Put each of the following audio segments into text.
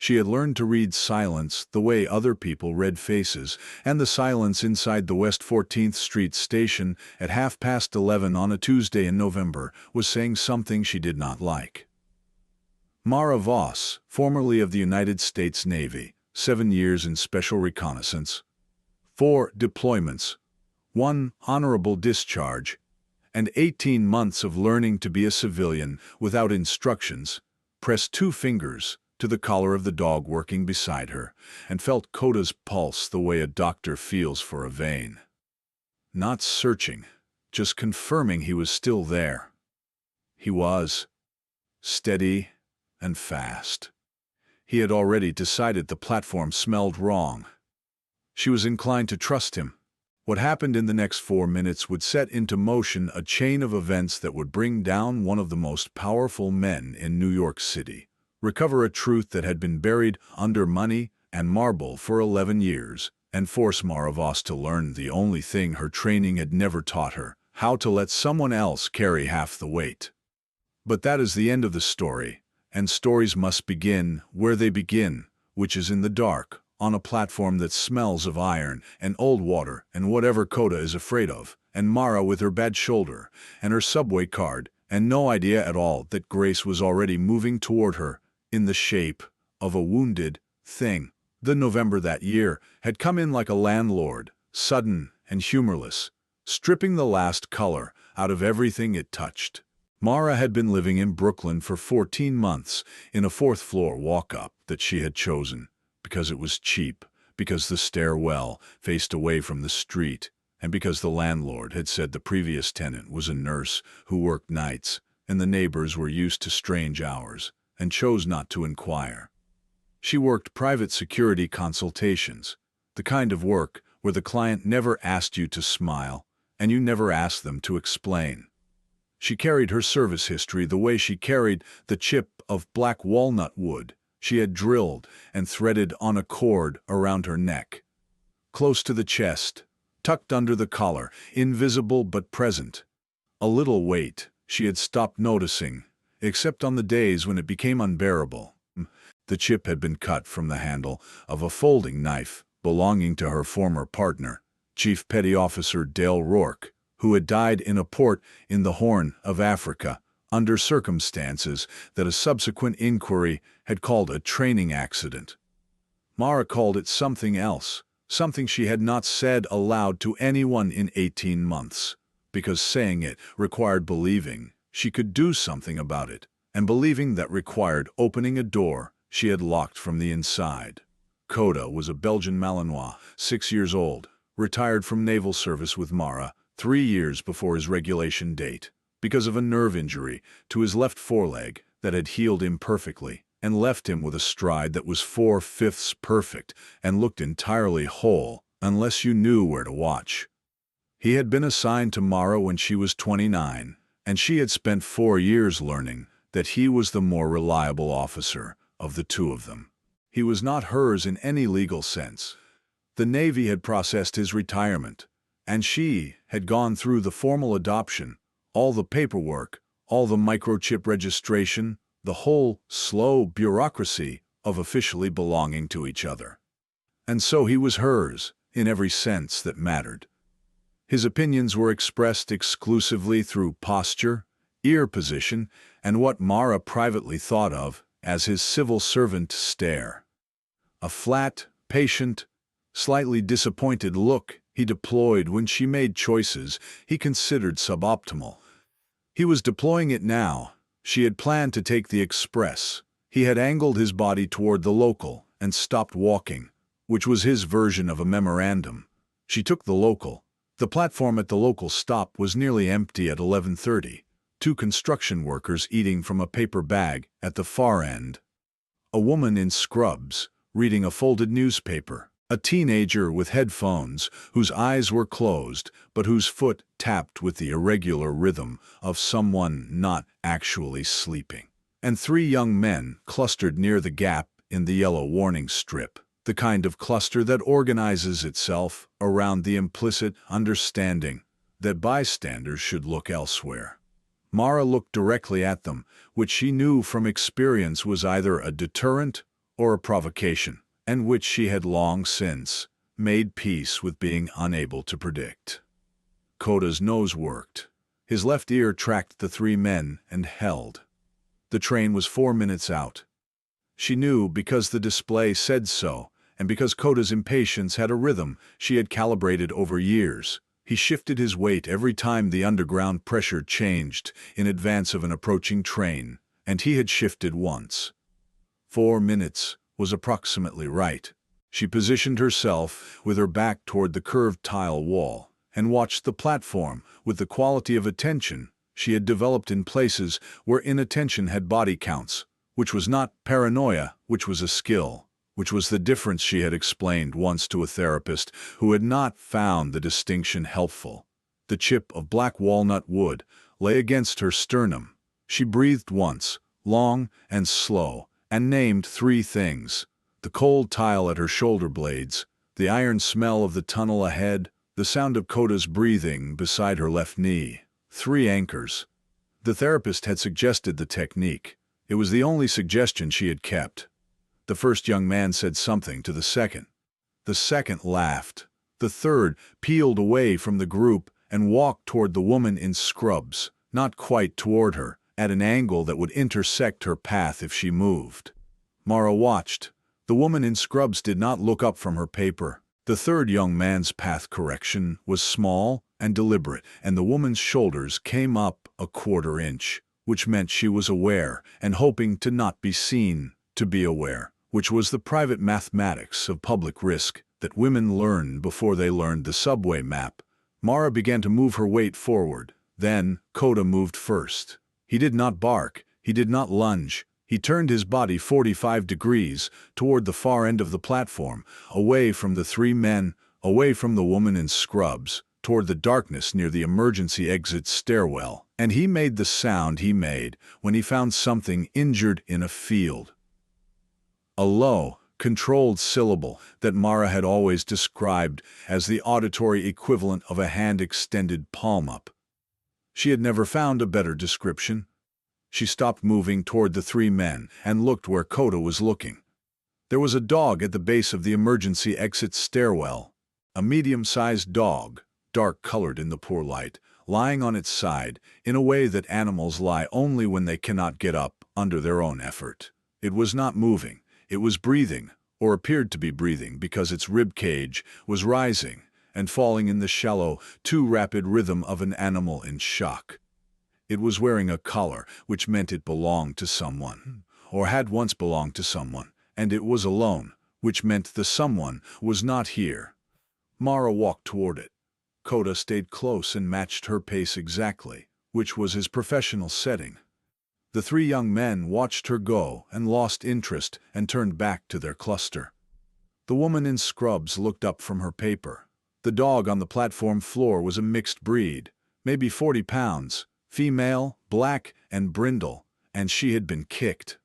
She had learned to read silence the way other people read faces, and the silence inside the West 14th Street station at 11:30 on a Tuesday in November was saying something she did not like. Mara Voss, formerly of the United States Navy, 7 years in Special Reconnaissance, 4 deployments, 1 honorable discharge, and 18 months of learning to be a civilian without instructions, pressed 2 fingers to the collar of the dog working beside her, and felt Cota's pulse the way a doctor feels for a vein. Not searching, just confirming he was still there. He was. Steady and fast. He had already decided the platform smelled wrong. She was inclined to trust him. What happened in the next 4 minutes would set into motion a chain of events that would bring down one of the most powerful men in New York City, recover a truth that had been buried under money and marble for 11 years, and force Mara Voss to learn the only thing her training had never taught her: how to let someone else carry half the weight. But that is the end of the story, and stories must begin where they begin, which is in the dark, on a platform that smells of iron and old water and whatever Cota is afraid of, and Mara with her bad shoulder and her subway card, and no idea at all that Grace was already moving toward her in the shape of a wounded thing. The November that year had come in like a landlord, sudden and humorless, stripping the last color out of everything it touched. Mara had been living in Brooklyn for 14 months in a 4th-floor walk-up that she had chosen because it was cheap, because the stairwell faced away from the street, and because the landlord had said the previous tenant was a nurse who worked nights, and the neighbors were used to strange hours and chose not to inquire. She worked private security consultations, the kind of work where the client never asked you to smile and you never asked them to explain. She carried her service history the way she carried the chip of black walnut wood she had drilled and threaded on a cord around her neck. Close to the chest, tucked under the collar, invisible but present. A little weight she had stopped noticing, except on the days when it became unbearable. The chip had been cut from the handle of a folding knife belonging to her former partner, Chief Petty Officer Dale Rourke, who had died in a port in the Horn of Africa under circumstances that a subsequent inquiry had called a training accident. Mara called it something else, something she had not said aloud to anyone in 18 months, because saying it required believing she could do something about it, and believing that required opening a door she had locked from the inside. Cota was a Belgian Malinois, 6 years old, retired from naval service with Mara 3 years before his regulation date, because of a nerve injury to his left foreleg that had healed imperfectly and left him with a stride that was 4/5 perfect and looked entirely whole unless you knew where to watch. He had been assigned to Mara when she was 29, and she had spent 4 years learning that he was the more reliable officer of the two of them. He was not hers in any legal sense. The Navy had processed his retirement, and she had gone through the formal adoption, all the paperwork, all the microchip registration, the whole slow bureaucracy of officially belonging to each other. And so he was hers, in every sense that mattered. His opinions were expressed exclusively through posture, ear position, and what Mara privately thought of as his civil servant stare. A flat, patient, slightly disappointed look he deployed when she made choices he considered suboptimal. He was deploying it now. She had planned to take the express. He had angled his body toward the local and stopped walking, which was his version of a memorandum. She took the local. The platform at the local stop was nearly empty at 11:30, 2 construction workers eating from a paper bag at the far end. A woman in scrubs, reading a folded newspaper. A teenager with headphones, whose eyes were closed, but whose foot tapped with the irregular rhythm of someone not actually sleeping. And 3 young men clustered near the gap in the yellow warning strip, the kind of cluster that organizes itself around the implicit understanding that bystanders should look elsewhere. Mara looked directly at them, which she knew from experience was either a deterrent or a provocation, and which she had long since made peace with being unable to predict. Cota's nose worked. His left ear tracked the three men and held. The train was 4 minutes out. She knew because the display said so, and because Cota's impatience had a rhythm she had calibrated over years. He shifted his weight every time the underground pressure changed in advance of an approaching train, and he had shifted once. 4 minutes was approximately right. She positioned herself with her back toward the curved tile wall and watched the platform with the quality of attention she had developed in places where inattention had body counts, which was not paranoia, which was a skill, which was the difference she had explained once to a therapist who had not found the distinction helpful. The chip of black walnut wood lay against her sternum. She breathed once, long and slow, and named 3 things: the cold tile at her shoulder blades, the iron smell of the tunnel ahead, the sound of Cota's breathing beside her left knee. 3 anchors. The therapist had suggested the technique. It was the only suggestion she had kept. The first young man said something to the second. The second laughed. The third peeled away from the group and walked toward the woman in scrubs, not quite toward her, at an angle that would intersect her path if she moved. Mara watched. The woman in scrubs did not look up from her paper. The third young man's path correction was small and deliberate, and the woman's shoulders came up a 1/4 inch, which meant she was aware and hoping to not be seen to be aware, which was the private mathematics of public risk that women learned before they learned the subway map. Mara began to move her weight forward. Then Cota moved first. He did not bark. He did not lunge. He turned his body 45 degrees toward the far end of the platform, away from the 3 men, away from the woman in scrubs, toward the darkness near the emergency exit stairwell. And he made the sound he made when he found something injured in a field. A low, controlled syllable that Mara had always described as the auditory equivalent of a hand extended palm up. She had never found a better description. She stopped moving toward the 3 men and looked where Cota was looking. There was a dog at the base of the emergency exit stairwell, a medium-sized dog, dark-colored in the poor light, lying on its side in a way that animals lie only when they cannot get up under their own effort. It was not moving. It was breathing, or appeared to be breathing because its rib cage was rising and falling in the shallow, too rapid rhythm of an animal in shock. It was wearing a collar, which meant it belonged to someone, or had once belonged to someone, and it was alone, which meant the someone was not here. Mara walked toward it. Cota stayed close and matched her pace exactly, which was his professional setting. The 3 young men watched her go and lost interest and turned back to their cluster. The woman in scrubs looked up from her paper. The dog on the platform floor was a mixed breed, maybe 40 pounds, female, black, and brindle, and she had been kicked.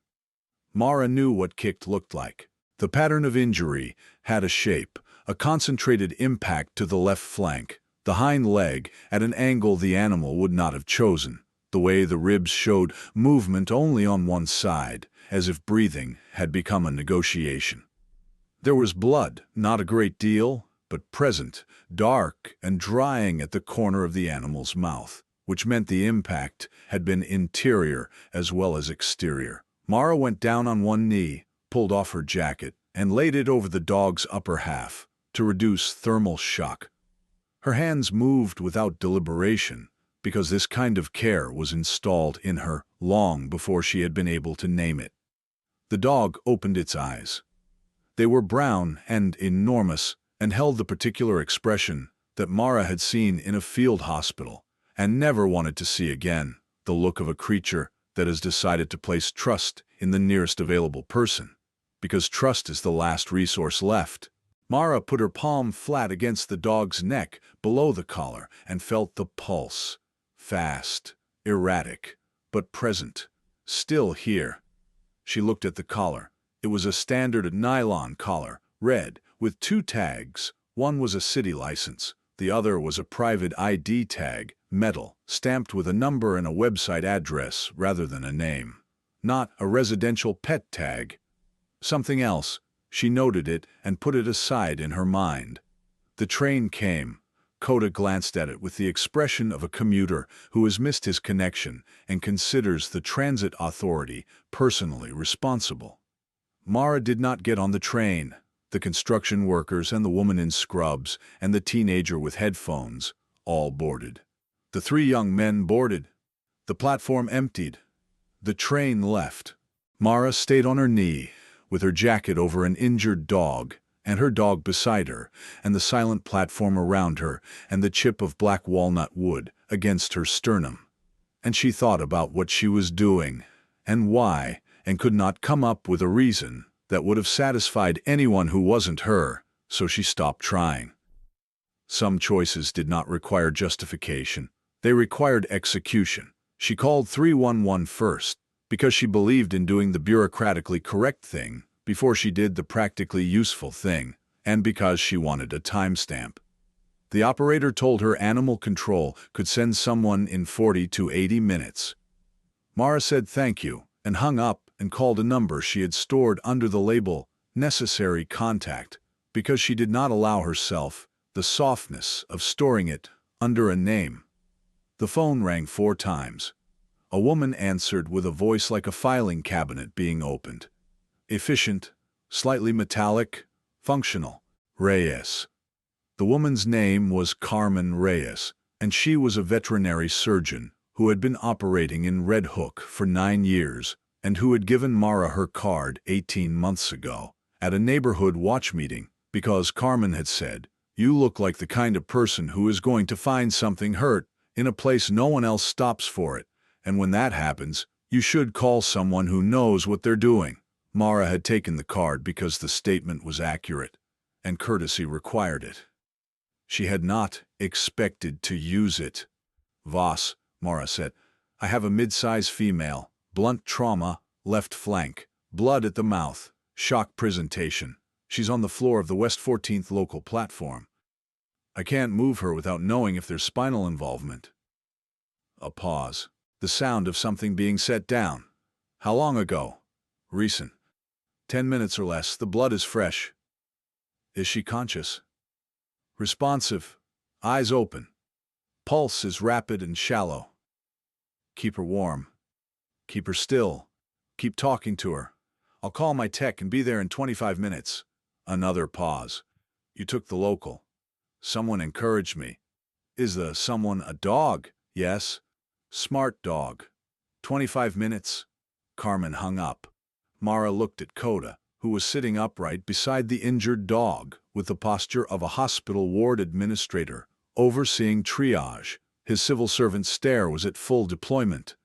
Mara knew what kicked looked like. The pattern of injury had a shape, a concentrated impact to the left flank, the hind leg at an angle the animal would not have chosen, the way the ribs showed movement only on one side, as if breathing had become a negotiation. There was blood, not a great deal, but present, dark and drying at the corner of the animal's mouth, which meant the impact had been interior as well as exterior. Mara went down on one knee, pulled off her jacket, and laid it over the dog's upper half to reduce thermal shock. Her hands moved without deliberation, because this kind of care was installed in her long before she had been able to name it. The dog opened its eyes. They were brown and enormous, and held the particular expression that Mara had seen in a field hospital and never wanted to see again, the look of a creature that has decided to place trust in the nearest available person, because trust is the last resource left. Mara put her palm flat against the dog's neck below the collar and felt the pulse, fast, erratic, but present, still here. She looked at the collar. It was a standard nylon collar, red, with 2 tags. One was a city license. The other was a private ID tag, metal, stamped with a number and a website address rather than a name. Not a residential pet tag. Something else. She noted it and put it aside in her mind. The train came. Cota glanced at it with the expression of a commuter who has missed his connection and considers the transit authority personally responsible. Mara did not get on the train. The construction workers and the woman in scrubs and the teenager with headphones all boarded. The 3 young men boarded. The platform emptied. The train left. Mara stayed on her knee, with her jacket over an injured dog, and her dog beside her, and the silent platform around her, and the chip of black walnut wood against her sternum. And she thought about what she was doing, and why, and could not come up with a reason that would have satisfied anyone who wasn't her, so she stopped trying. Some choices did not require justification. They required execution. She called 311 first, because she believed in doing the bureaucratically correct thing before she did the practically useful thing, and because she wanted a timestamp. The operator told her animal control could send someone in 40 to 80 minutes. Mara said thank you and hung up and called a number she had stored under the label "Necessary Contact" because she did not allow herself the softness of storing it under a name. The phone rang 4 times. A woman answered with a voice like a filing cabinet being opened. Efficient, slightly metallic, functional. Reyes. The woman's name was Carmen Reyes, and she was a veterinary surgeon who had been operating in Red Hook for 9 years and who had given Mara her card 18 months ago at a neighborhood watch meeting because Carmen had said, "You look like the kind of person who is going to find something hurt in a place no one else stops for it, and when that happens, you should call someone who knows what they're doing." Mara had taken the card because the statement was accurate, and courtesy required it. She had not expected to use it. "Voss," Mara said, "I have a mid-size female, blunt trauma, left flank, blood at the mouth, shock presentation. She's on the floor of the West 14th local platform. I can't move her without knowing if there's spinal involvement." A pause. The sound of something being set down. "How long ago?" "Recent. 10 minutes or less. The blood is fresh." "Is she conscious?" "Responsive. Eyes open. Pulse is rapid and shallow." "Keep her warm. Keep her still. Keep talking to her. I'll call my tech and be there in 25 minutes. Another pause. "You took the local." "Someone encouraged me." "Is the someone a dog?" "Yes." "Smart dog." 25 minutes. Carmen hung up. Mara looked at Cota, who was sitting upright beside the injured dog, with the posture of a hospital ward administrator, overseeing triage. His civil servant stare was at full deployment.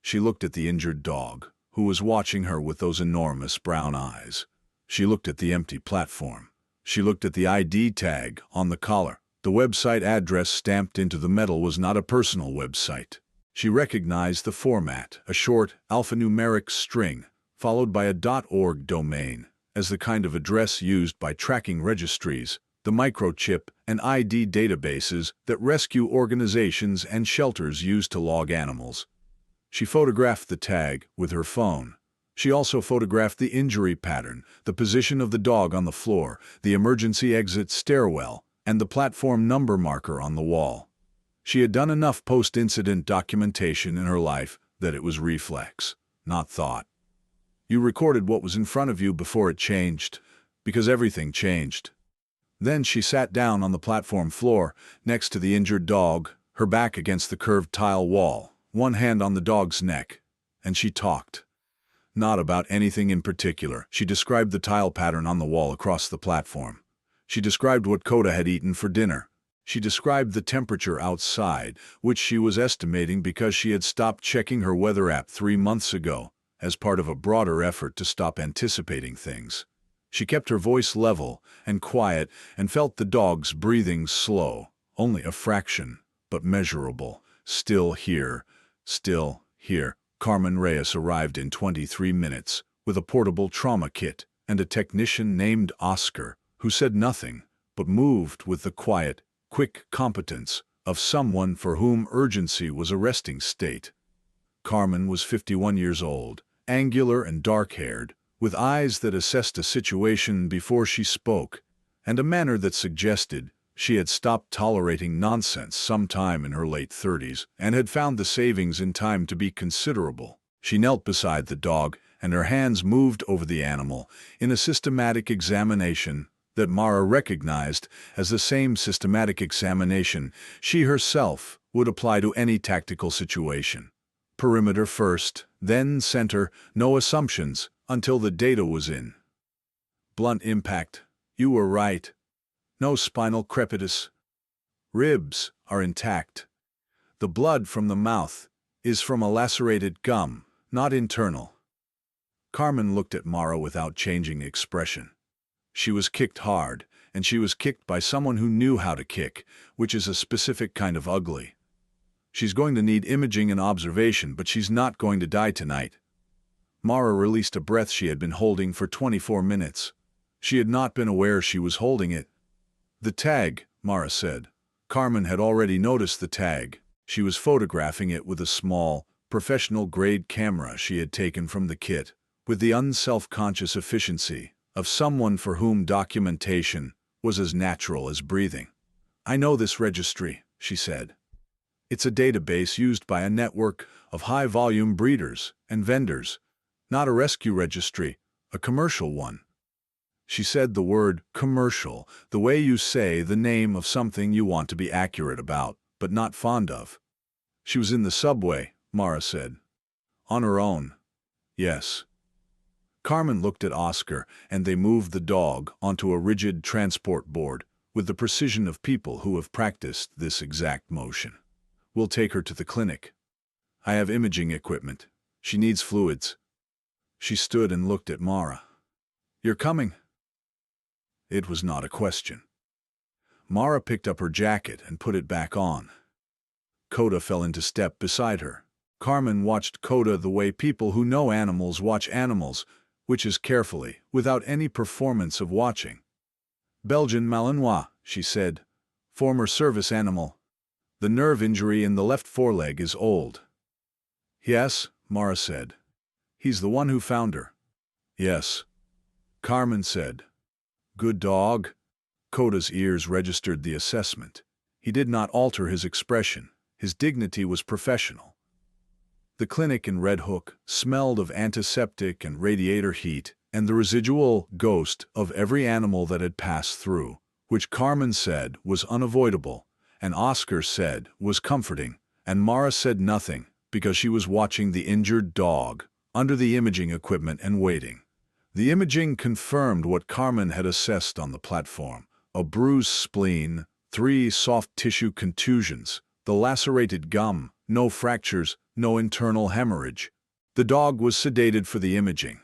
She looked at the injured dog, who was watching her with those enormous brown eyes. She looked at the empty platform. She looked at the ID tag on the collar. The website address stamped into the metal was not a personal website. She recognized the format, a short, alphanumeric string, followed by a .org domain, as the kind of address used by tracking registries, the microchip and ID databases that rescue organizations and shelters use to log animals. She photographed the tag with her phone. She also photographed the injury pattern, the position of the dog on the floor, the emergency exit stairwell, and the platform number marker on the wall. She had done enough post-incident documentation in her life that it was reflex, not thought. You recorded what was in front of you before it changed, because everything changed. Then she sat down on the platform floor, next to the injured dog, her back against the curved tile wall, one hand on the dog's neck, and she talked. Not about anything in particular. She described the tile pattern on the wall across the platform. She described what Cota had eaten for dinner. She described the temperature outside, which she was estimating because she had stopped checking her weather app 3 months ago, as part of a broader effort to stop anticipating things. She kept her voice level and quiet and felt the dog's breathing slow, only a fraction, but measurable. Still here. Carmen Reyes arrived in 23 minutes with a portable trauma kit and a technician named Oscar, who said nothing, but moved with the quiet, quick competence of someone for whom urgency was a resting state. Carmen was 51 years old, angular and dark-haired, with eyes that assessed a situation before she spoke, and a manner that suggested she had stopped tolerating nonsense sometime in her late 30s and had found the savings in time to be considerable. She knelt beside the dog, and her hands moved over the animal in a systematic examination that Mara recognized as the same systematic examination she herself would apply to any tactical situation. Perimeter first, then center, no assumptions until the data was in. Blunt impact. You were right. No spinal crepitus. Ribs are intact. The blood from the mouth is from a lacerated gum, not internal. Carmen looked at Mara without changing expression. She was kicked hard, and she was kicked by someone who knew how to kick, which is a specific kind of ugly. She's going to need imaging and observation, but she's not going to die tonight. Mara released a breath she had been holding for 24 minutes. She had not been aware she was holding it. The tag, Mara said. Carmen had already noticed the tag. She was photographing it with a small, professional-grade camera she had taken from the kit, with the unself-conscious efficiency of someone for whom documentation was as natural as breathing. I know this registry, she said. It's a database used by a network of high-volume breeders and vendors, not a rescue registry, a commercial one. She said the word commercial, the way you say the name of something you want to be accurate about, but not fond of. She was in the subway, Mara said. On her own. Yes. Carmen looked at Oscar, and they moved the dog onto a rigid transport board with the precision of people who have practiced this exact motion. We'll take her to the clinic. I have imaging equipment. She needs fluids. She stood and looked at Mara. You're coming? It was not a question. Mara picked up her jacket and put it back on. Cota fell into step beside her. Carmen watched Cota the way people who know animals watch animals, which is carefully, without any performance of watching. Belgian Malinois, she said. Former service animal. The nerve injury in the left foreleg is old. Yes, Mara said. He's the one who found her. Yes. Carmen said. Good dog. Cota's ears registered the assessment. He did not alter his expression. His dignity was professional. The clinic in Red Hook smelled of antiseptic and radiator heat and the residual ghost of every animal that had passed through, which Carmen said was unavoidable, and Oscar said was comforting, and Mara said nothing because she was watching the injured dog under the imaging equipment and waiting. The imaging confirmed what Carmen had assessed on the platform: a bruised spleen, 3 soft tissue contusions, the lacerated gum, no fractures, no internal hemorrhage. The dog was sedated for the imaging,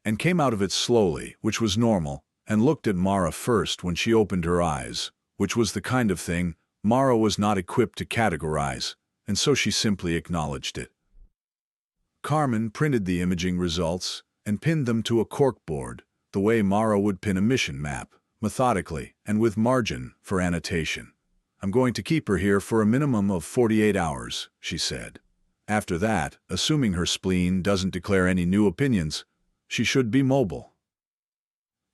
and came out of it slowly, which was normal, and looked at Mara first when she opened her eyes, which was the kind of thing Mara was not equipped to categorize, and so she simply acknowledged it. Carmen printed the imaging results and pinned them to a corkboard, the way Mara would pin a mission map, methodically and with margin for annotation. I'm going to keep her here for a minimum of 48 hours, she said. After that, assuming her spleen doesn't declare any new opinions, she should be mobile.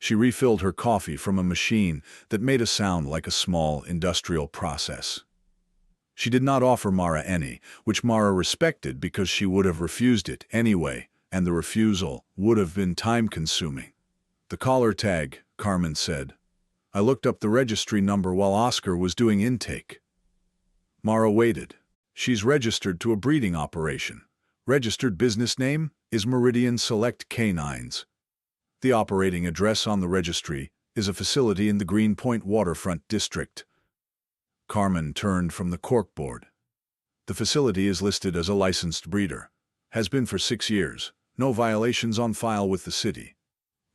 She refilled her coffee from a machine that made a sound like a small industrial process. She did not offer Mara any, which Mara respected because she would have refused it anyway, and the refusal would have been time-consuming. The collar tag, Carmen said. I looked up the registry number while Oscar was doing intake. Mara waited. She's registered to a breeding operation. Registered business name is Meridian Select Canines. The operating address on the registry is a facility in the Greenpoint Waterfront District. Carmen turned from the corkboard. The facility is listed as a licensed breeder. Has been for 6 years. No violations on file with the city.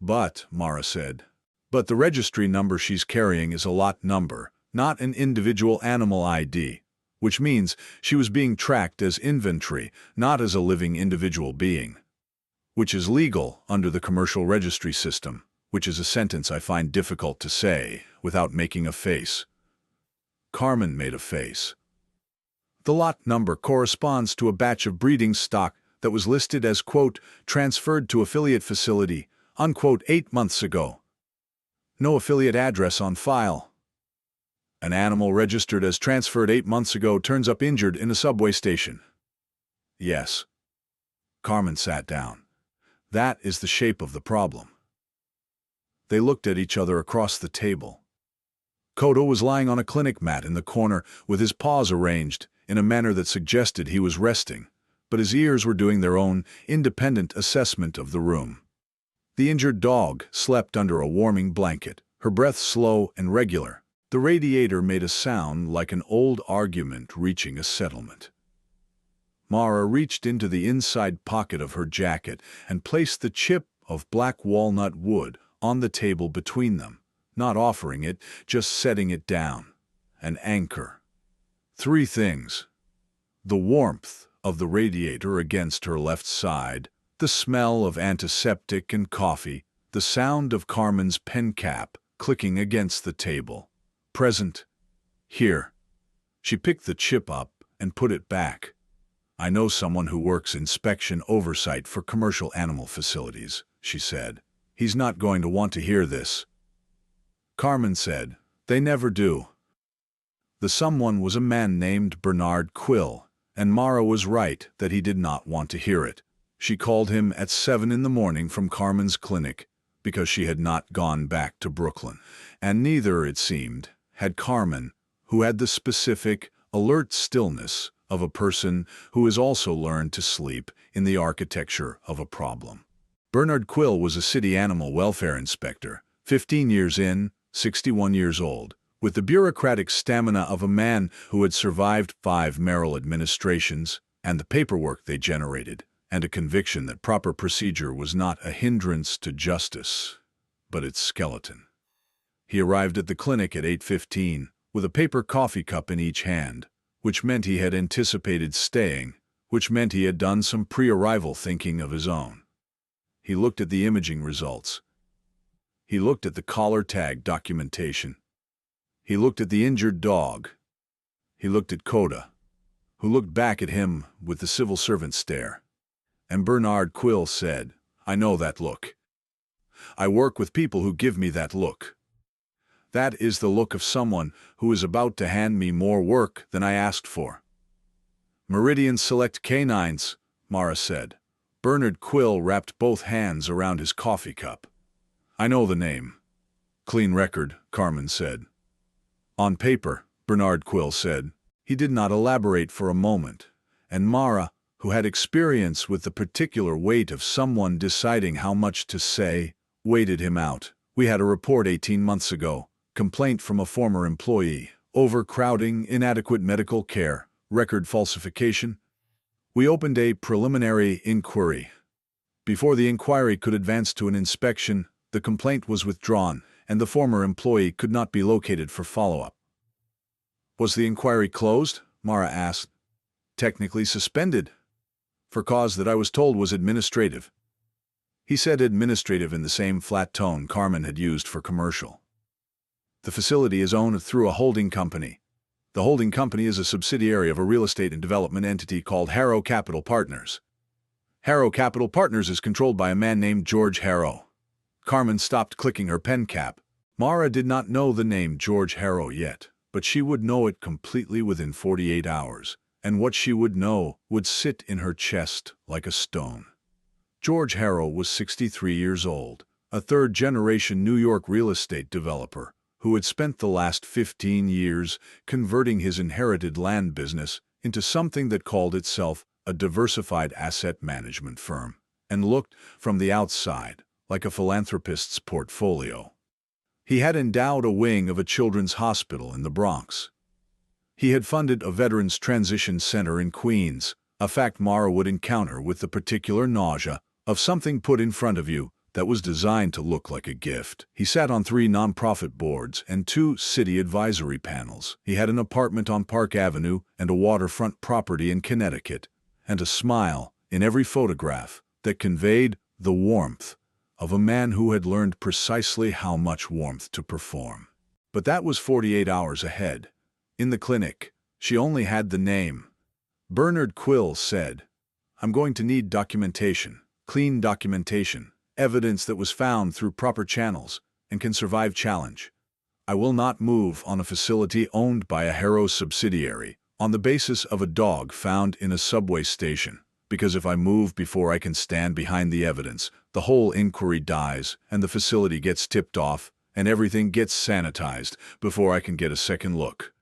But, Mara said, but the registry number she's carrying is a lot number, not an individual animal ID, which means she was being tracked as inventory, not as a living individual being. Which is legal under the commercial registry system, which is a sentence I find difficult to say without making a face. Carmen made a face. The lot number corresponds to a batch of breeding stock that was listed as, quote, transferred to affiliate facility, unquote, 8 months ago. No affiliate address on file. An animal registered as transferred 8 months ago turns up injured in a subway station. Yes. Carmen sat down. That is the shape of the problem. They looked at each other across the table. Cota was lying on a clinic mat in the corner with his paws arranged in a manner that suggested he was resting, but his ears were doing their own independent assessment of the room. The injured dog slept under a warming blanket, her breath slow and regular. The radiator made a sound like an old argument reaching a settlement. Mara reached into the inside pocket of her jacket and placed the chip of black walnut wood on the table between them, not offering it, just setting it down. An anchor. 3 things. The warmth of the radiator against her left side, the smell of antiseptic and coffee, the sound of Carmen's pen cap clicking against the table. Present. Here. She picked the chip up and put it back. I know someone who works inspection oversight for commercial animal facilities, she said. He's not going to want to hear this. Carmen said, they never do. The someone was a man named Bernard Quill, and Mara was right that he did not want to hear it. She called him at 7 in the morning from Carmen's clinic because she had not gone back to Brooklyn, and neither, it seemed, had Carmen, who had the specific, alert stillness of a person who has also learned to sleep in the architecture of a problem. Bernard Quill was a city animal welfare inspector, 15 years in, 61 years old, with the bureaucratic stamina of a man who had survived 5 mayoral administrations and the paperwork they generated, and a conviction that proper procedure was not a hindrance to justice, but its skeleton. He arrived at the clinic at 8:15, with a paper coffee cup in each hand, which meant he had anticipated staying, which meant he had done some pre-arrival thinking of his own. He looked at the imaging results. He looked at the collar tag documentation. He looked at the injured dog. He looked at Cota, who looked back at him with the civil servant stare. And Bernard Quill said, I know that look. I work with people who give me that look. That is the look of someone who is about to hand me more work than I asked for. Meridian Select Canines, Mara said. Bernard Quill wrapped both hands around his coffee cup. I know the name. Clean record, Carmen said. On paper, Bernard Quill said. He did not elaborate for a moment, and Mara, who had experience with the particular weight of someone deciding how much to say, waited him out. We had a report 18 months ago. Complaint from a former employee. Overcrowding, inadequate medical care, record falsification. We opened a preliminary inquiry. Before the inquiry could advance to an inspection, the complaint was withdrawn, and the former employee could not be located for follow-up. Was the inquiry closed? Mara asked. Technically suspended. For cause that I was told was administrative. He said administrative in the same flat tone Carmen had used for commercial. The facility is owned through a holding company. The holding company is a subsidiary of a real estate and development entity called Harrow Capital Partners. Harrow Capital Partners is controlled by a man named George Harrow. Carmen stopped clicking her pen cap. Mara did not know the name George Harrow yet, but she would know it completely within 48 hours, and what she would know would sit in her chest like a stone. George Harrow was 63 years old, a third-generation New York real estate developer who had spent the last 15 years converting his inherited land business into something that called itself a diversified asset management firm, and looked, from the outside, like a philanthropist's portfolio. He had endowed a wing of a children's hospital in the Bronx. He had funded a veterans transition center in Queens, a fact Mara would encounter with the particular nausea of something put in front of you that was designed to look like a gift. He sat on 3 nonprofit boards and 2 city advisory panels. He had an apartment on Park Avenue and a waterfront property in Connecticut, and a smile in every photograph that conveyed the warmth of a man who had learned precisely how much warmth to perform. But that was 48 hours ahead. In the clinic, she only had the name. Bernard Quill said, I'm going to need documentation, clean documentation, evidence that was found through proper channels and can survive challenge. I will not move on a facility owned by a Harrow subsidiary on the basis of a dog found in a subway station, because if I move before I can stand behind the evidence, the whole inquiry dies and the facility gets tipped off and everything gets sanitized before I can get a second look.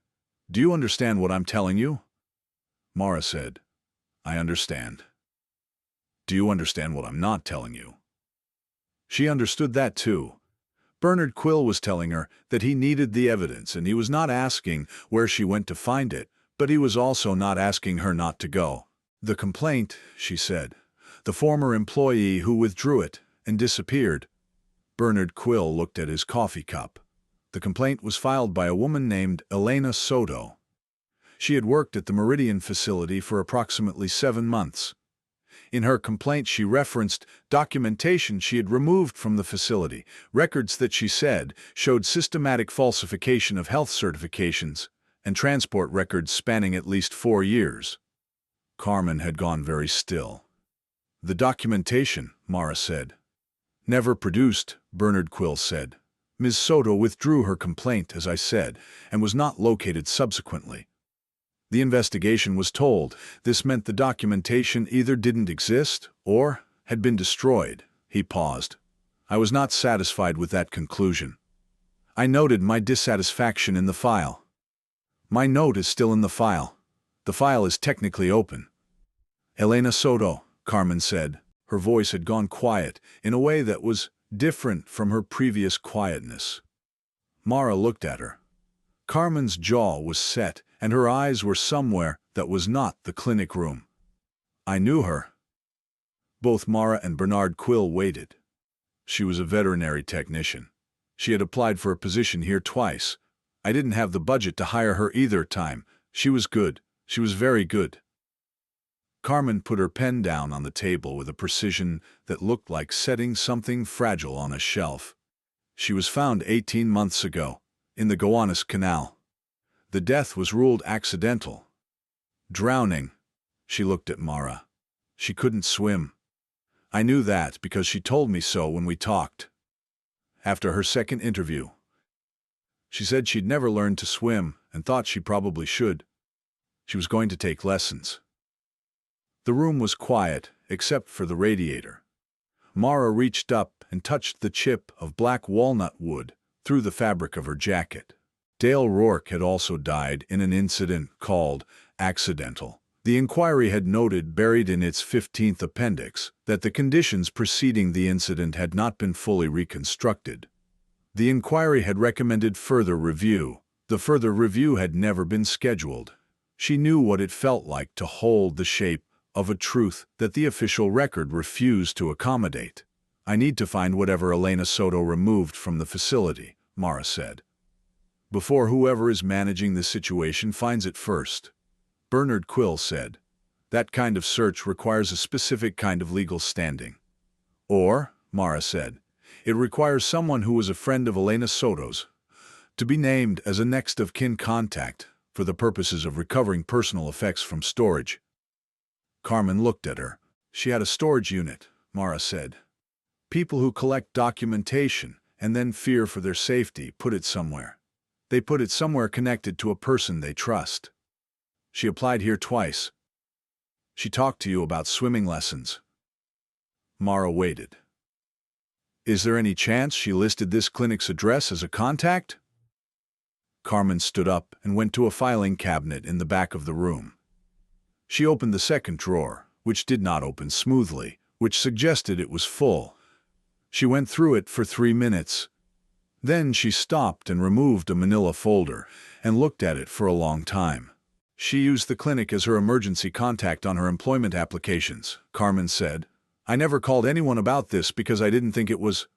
Do you understand what I'm telling you? Mara said, I understand. Do you understand what I'm not telling you? She understood that too. Bernard Quill was telling her that he needed the evidence and he was not asking where she went to find it, but he was also not asking her not to go. The complaint, she said. The former employee who withdrew it and disappeared. Bernard Quill looked at his coffee cup. The complaint was filed by a woman named Elena Soto. She had worked at the Meridian facility for approximately 7 months. In her complaint, she referenced documentation she had removed from the facility, records that she said showed systematic falsification of health certifications, and transport records spanning at least 4 years. Carmen had gone very still. The documentation, Mara said. Never produced, Bernard Quill said. Ms. Soto withdrew her complaint, as I said, and was not located subsequently. The investigation was told this meant the documentation either didn't exist or had been destroyed. He paused. I was not satisfied with that conclusion. I noted my dissatisfaction in the file. My note is still in the file. The file is technically open. Elena Soto, Carmen said. Her voice had gone quiet in a way that was different from her previous quietness. Mara looked at her. Carmen's jaw was set, and her eyes were somewhere that was not the clinic room. I knew her. Both Mara and Bernard Quill waited. She was a veterinary technician. She had applied for a position here twice. I didn't have the budget to hire her either time. She was good. She was very good. Carmen put her pen down on the table with a precision that looked like setting something fragile on a shelf. She was found 18 months ago, in the Gowanus Canal. The death was ruled accidental. Drowning. She looked at Mara. She couldn't swim. I knew that because she told me so when we talked. After her second interview, she said she'd never learned to swim and thought she probably should. She was going to take lessons. The room was quiet, except for the radiator. Mara reached up and touched the chip of black walnut wood through the fabric of her jacket. Dale Rourke had also died in an incident called accidental. The inquiry had noted, buried in its 15th appendix, that the conditions preceding the incident had not been fully reconstructed. The inquiry had recommended further review. The further review had never been scheduled. She knew what it felt like to hold the shape of a truth that the official record refused to accommodate. I need to find whatever Elena Soto removed from the facility, Mara said. Before whoever is managing the situation finds it first. Bernard Quill said. That kind of search requires a specific kind of legal standing. Or, Mara said, it requires someone who was a friend of Elena Soto's to be named as a next of kin contact for the purposes of recovering personal effects from storage. Carmen looked at her. She had a storage unit, Mara said. People who collect documentation and then fear for their safety put it somewhere. They put it somewhere connected to a person they trust. She applied here twice. She talked to you about swimming lessons. Mara waited. Is there any chance she listed this clinic's address as a contact? Carmen stood up and went to a filing cabinet in the back of the room. She opened the second drawer, which did not open smoothly, which suggested it was full. She went through it for 3 minutes. Then she stopped and removed a manila folder and looked at it for a long time. She used the clinic as her emergency contact on her employment applications, Carmen said. I never called anyone about this because I didn't think it was...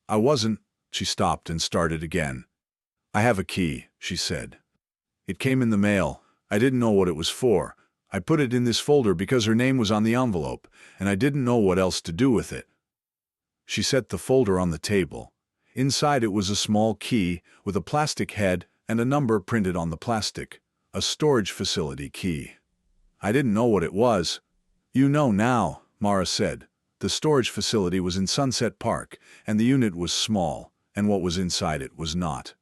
I wasn't... She stopped and started again. I have a key, she said. It came in the mail. I didn't know what it was for. I put it in this folder because her name was on the envelope, and I didn't know what else to do with it. She set the folder on the table. Inside it was a small key with a plastic head and a number printed on the plastic. A storage facility key. I didn't know what it was. "You know now," Mara said. The storage facility was in Sunset Park, and the unit was small, and what was inside it was not.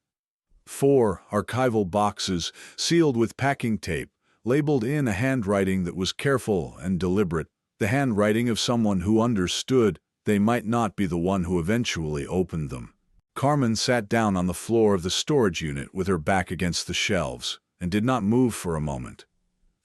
4 archival boxes, sealed with packing tape, labeled in a handwriting that was careful and deliberate, the handwriting of someone who understood they might not be the one who eventually opened them. Carmen sat down on the floor of the storage unit with her back against the shelves, and did not move for a moment.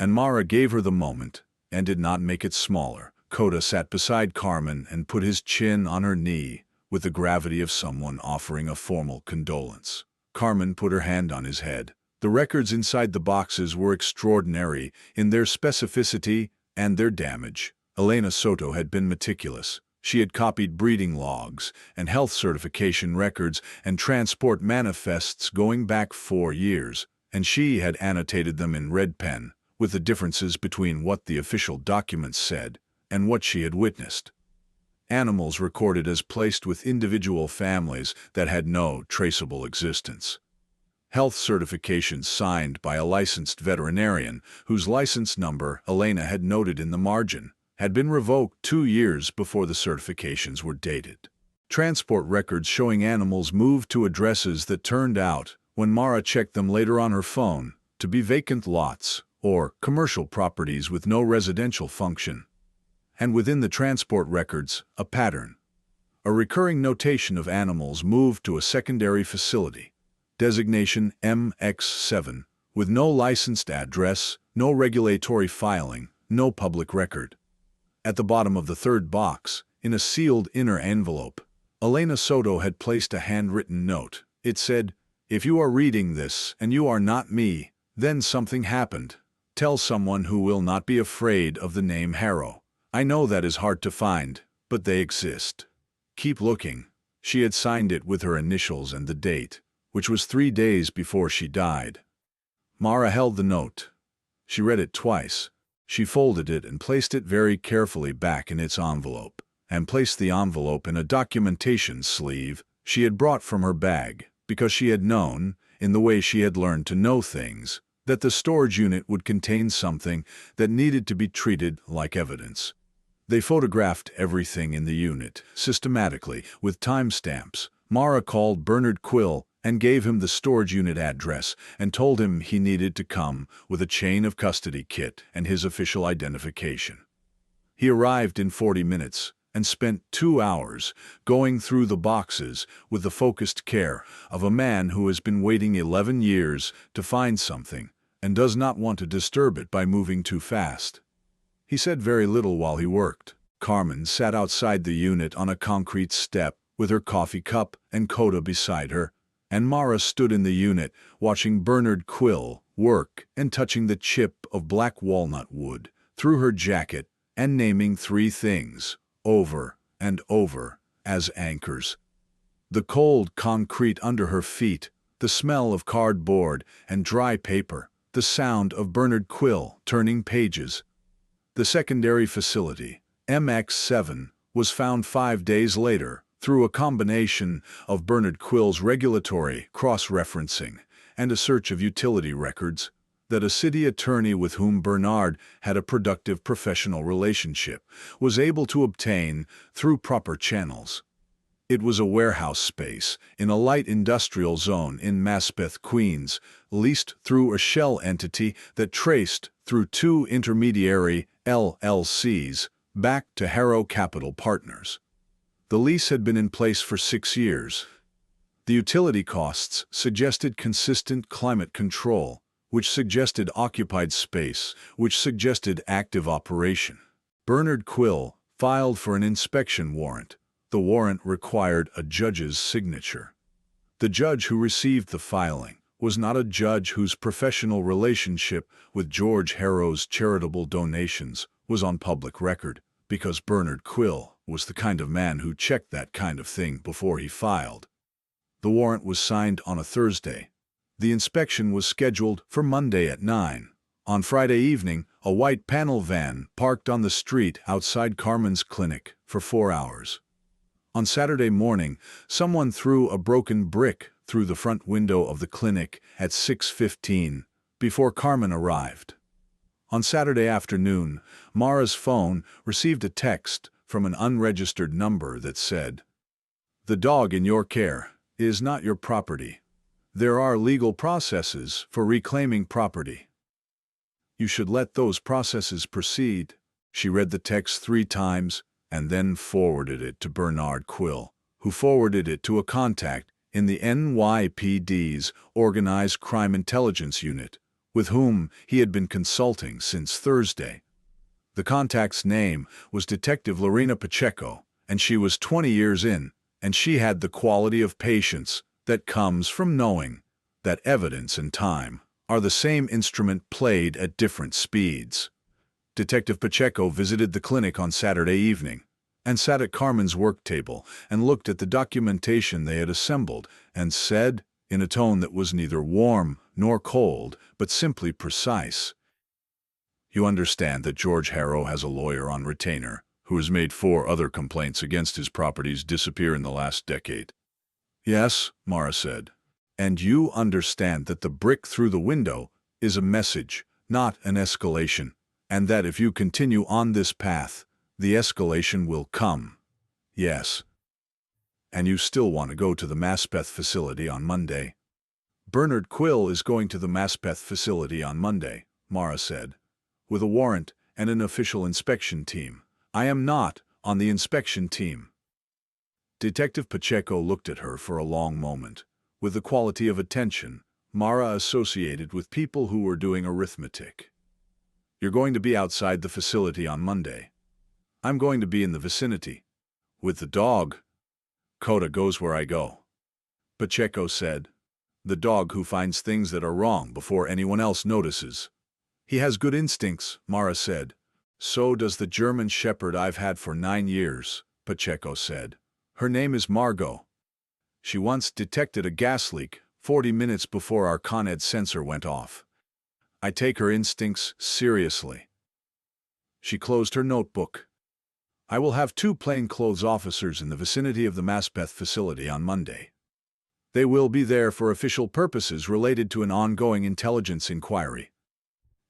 And Mara gave her the moment, and did not make it smaller. Cota sat beside Carmen and put his chin on her knee, with the gravity of someone offering a formal condolence. Carmen put her hand on his head. The records inside the boxes were extraordinary in their specificity and their damage. Elena Soto had been meticulous. She had copied breeding logs and health certification records and transport manifests going back 4 years, and she had annotated them in red pen, with the differences between what the official documents said and what she had witnessed. Animals recorded as placed with individual families that had no traceable existence. Health certifications signed by a licensed veterinarian whose license number Elena had noted in the margin had been revoked 2 years before the certifications were dated. Transport records showing animals moved to addresses that turned out, when Mara checked them later on her phone, to be vacant lots or commercial properties with no residential function. And within the transport records, a pattern. A recurring notation of animals moved to a secondary facility. Designation MX7, with no licensed address, no regulatory filing, no public record. At the bottom of the third box, in a sealed inner envelope, Elena Soto had placed a handwritten note. It said, "If you are reading this and you are not me, then something happened. Tell someone who will not be afraid of the name Harrow. I know that is hard to find, but they exist. Keep looking." She had signed it with her initials and the date, which was 3 days before she died. Mara held the note. She read it twice. She folded it and placed it very carefully back in its envelope, and placed the envelope in a documentation sleeve she had brought from her bag, because she had known, in the way she had learned to know things, that the storage unit would contain something that needed to be treated like evidence. They photographed everything in the unit, systematically, with timestamps. Mara called Bernard Quill and gave him the storage unit address and told him he needed to come with a chain of custody kit and his official identification. He arrived in 40 minutes and spent 2 hours going through the boxes with the focused care of a man who has been waiting 11 years to find something and does not want to disturb it by moving too fast. He said very little while he worked. Carmen sat outside the unit on a concrete step with her coffee cup and Cota beside her, and Mara stood in the unit watching Bernard Quill work and touching the chip of black walnut wood through her jacket and naming 3 things over and over as anchors. The cold concrete under her feet, the smell of cardboard and dry paper, the sound of Bernard Quill turning pages. The secondary facility, MX7, was found 5 days later through a combination of Bernard Quill's regulatory cross-referencing and a search of utility records that a city attorney with whom Bernard had a productive professional relationship was able to obtain through proper channels. It was a warehouse space in a light industrial zone in Maspeth, Queens, leased through a shell entity that traced through 2 intermediary LLCs back to Harrow Capital Partners. The lease had been in place for 6 years. The utility costs suggested consistent climate control, which suggested occupied space, which suggested active operation. Bernard Quill filed for an inspection warrant. The warrant required a judge's signature. The judge who received the filing was not a judge whose professional relationship with George Harrow's charitable donations was on public record, because Bernard Quill was the kind of man who checked that kind of thing before he filed. The warrant was signed on a Thursday. The inspection was scheduled for Monday at 9. On Friday evening, a white panel van parked on the street outside Carmen's clinic for 4 hours. On Saturday morning, someone threw a broken brick through the front window of the clinic at 6:15 before Carmen arrived. On Saturday afternoon, Mara's phone received a text from an unregistered number that said, "The dog in your care is not your property. There are legal processes for reclaiming property. You should let those processes proceed." She read the text 3 times and then forwarded it to Bernard Quill, who forwarded it to a contact in the NYPD's Organized Crime Intelligence Unit, with whom he had been consulting since Thursday. The contact's name was Detective Lorena Pacheco, and she was 20 years in, and she had the quality of patience that comes from knowing that evidence and time are the same instrument played at different speeds. Detective Pacheco visited the clinic on Saturday evening and sat at Carmen's work table and looked at the documentation they had assembled and said, in a tone that was neither warm nor cold, but simply precise, "You understand that George Harrow has a lawyer on retainer who has made 4 other complaints against his properties disappear in the last decade." "Yes," Mara said. "And you understand that the brick through the window is a message, not an escalation, and that if you continue on this path, the escalation will come." "Yes." "And you still want to go to the Maspeth facility on Monday?" "Bernard Quill is going to the Maspeth facility on Monday," Mara said, "with a warrant and an official inspection team. I am not on the inspection team." Detective Pacheco looked at her for a long moment, with the quality of attention Mara associated with people who were doing arithmetic. "You're going to be outside the facility on Monday." "I'm going to be in the vicinity." "With the dog?" "Cota goes where I go," Pacheco said. "The dog who finds things that are wrong before anyone else notices." "He has good instincts," Mara said. "So does the German shepherd I've had for 9 years, Pacheco said. "Her name is Margot. She once detected a gas leak 40 minutes before our ConEd sensor went off. I take her instincts seriously." She closed her notebook. "I will have 2 plainclothes officers in the vicinity of the Maspeth facility on Monday. They will be there for official purposes related to an ongoing intelligence inquiry.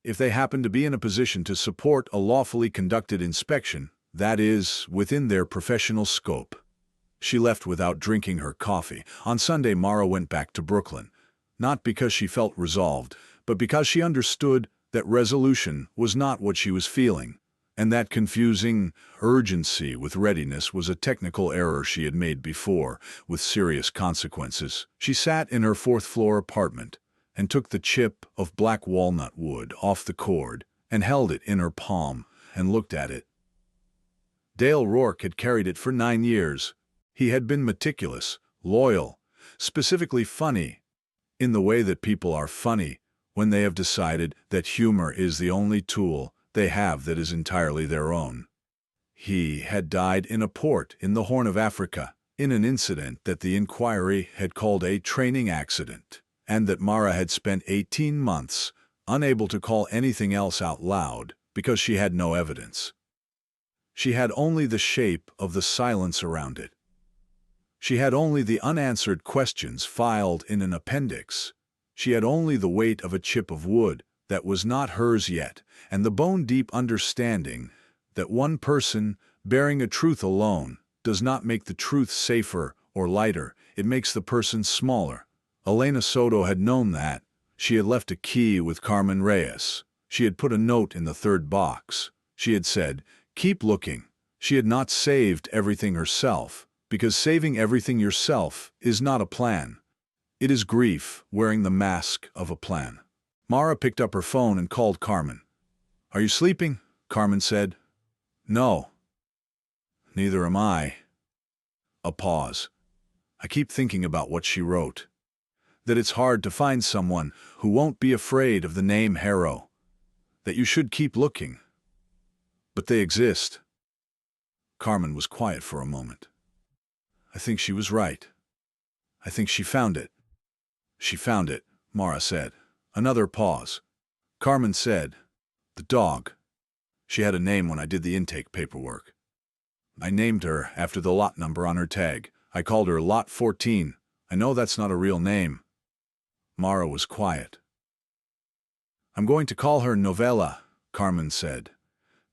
If they happen to be in a position to support a lawfully conducted inspection, that is, within their professional scope." She left without drinking her coffee. On Sunday, Mara went back to Brooklyn, not because she felt resolved, but because she understood that resolution was not what she was feeling, and that confusing urgency with readiness was a technical error she had made before, with serious consequences. She sat in her 4th-floor apartment and took the chip of black walnut wood off the cord and held it in her palm and looked at it. Dale Rourke had carried it for 9 years. He had been meticulous, loyal, specifically funny, in the way that people are funny when they have decided that humor is the only tool they have that is entirely their own. He had died in a port in the Horn of Africa, in an incident that the inquiry had called a training accident, and that Mara had spent 18 months unable to call anything else out loud because she had no evidence. She had only the shape of the silence around it. She had only the unanswered questions filed in an appendix. She had only the weight of a chip of wood that was not hers yet, and the bone-deep understanding that one person bearing a truth alone does not make the truth safer or lighter, it makes the person smaller. Elena Soto had known that. She had left a key with Carmen Reyes. She had put a note in the 3rd box. She had said, "Keep looking." She had not saved everything herself, because saving everything yourself is not a plan. It is grief wearing the mask of a plan. Mara picked up her phone and called Carmen. "Are you sleeping?" Carmen said. "No." "Neither am I." A pause. "I keep thinking about what she wrote. That it's hard to find someone who won't be afraid of the name Harrow. That you should keep looking. But they exist." Carmen was quiet for a moment. "I think she was right. I think she found it." "She found it," Mara said. Another pause. Carmen said, "The dog. She had a name when I did the intake paperwork. I named her after the lot number on her tag. I called her Lot 14. I know that's not a real name." Mara was quiet. "I'm going to call her Novella," Carmen said.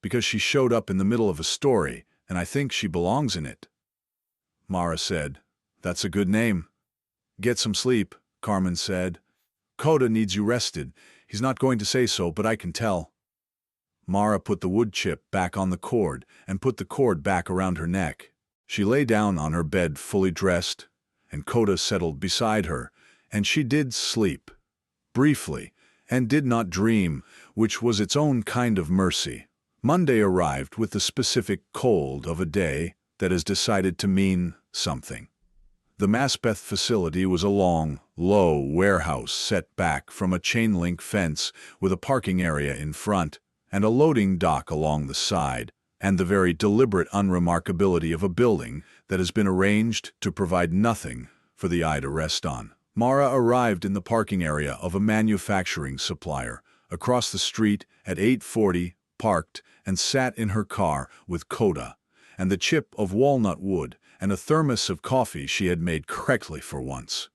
"Because she showed up in the middle of a story, and I think she belongs in it." Mara said, "That's a good name." "Get some sleep," Carmen said. "Cota needs you rested. He's not going to say so, but I can tell." Mara put the wood chip back on the cord and put the cord back around her neck. She lay down on her bed fully dressed, and Cota settled beside her, and she did sleep, briefly, and did not dream, which was its own kind of mercy. Monday arrived with the specific cold of a day that has decided to mean something. The Maspeth facility was a long, low warehouse set back from a chain-link fence with a parking area in front and a loading dock along the side, and the very deliberate unremarkability of a building that has been arranged to provide nothing for the eye to rest on. Mara arrived in the parking area of a manufacturing supplier across the street at 8:40, parked, and sat in her car with Cota and the chip of walnut wood and a thermos of coffee she had made correctly for once.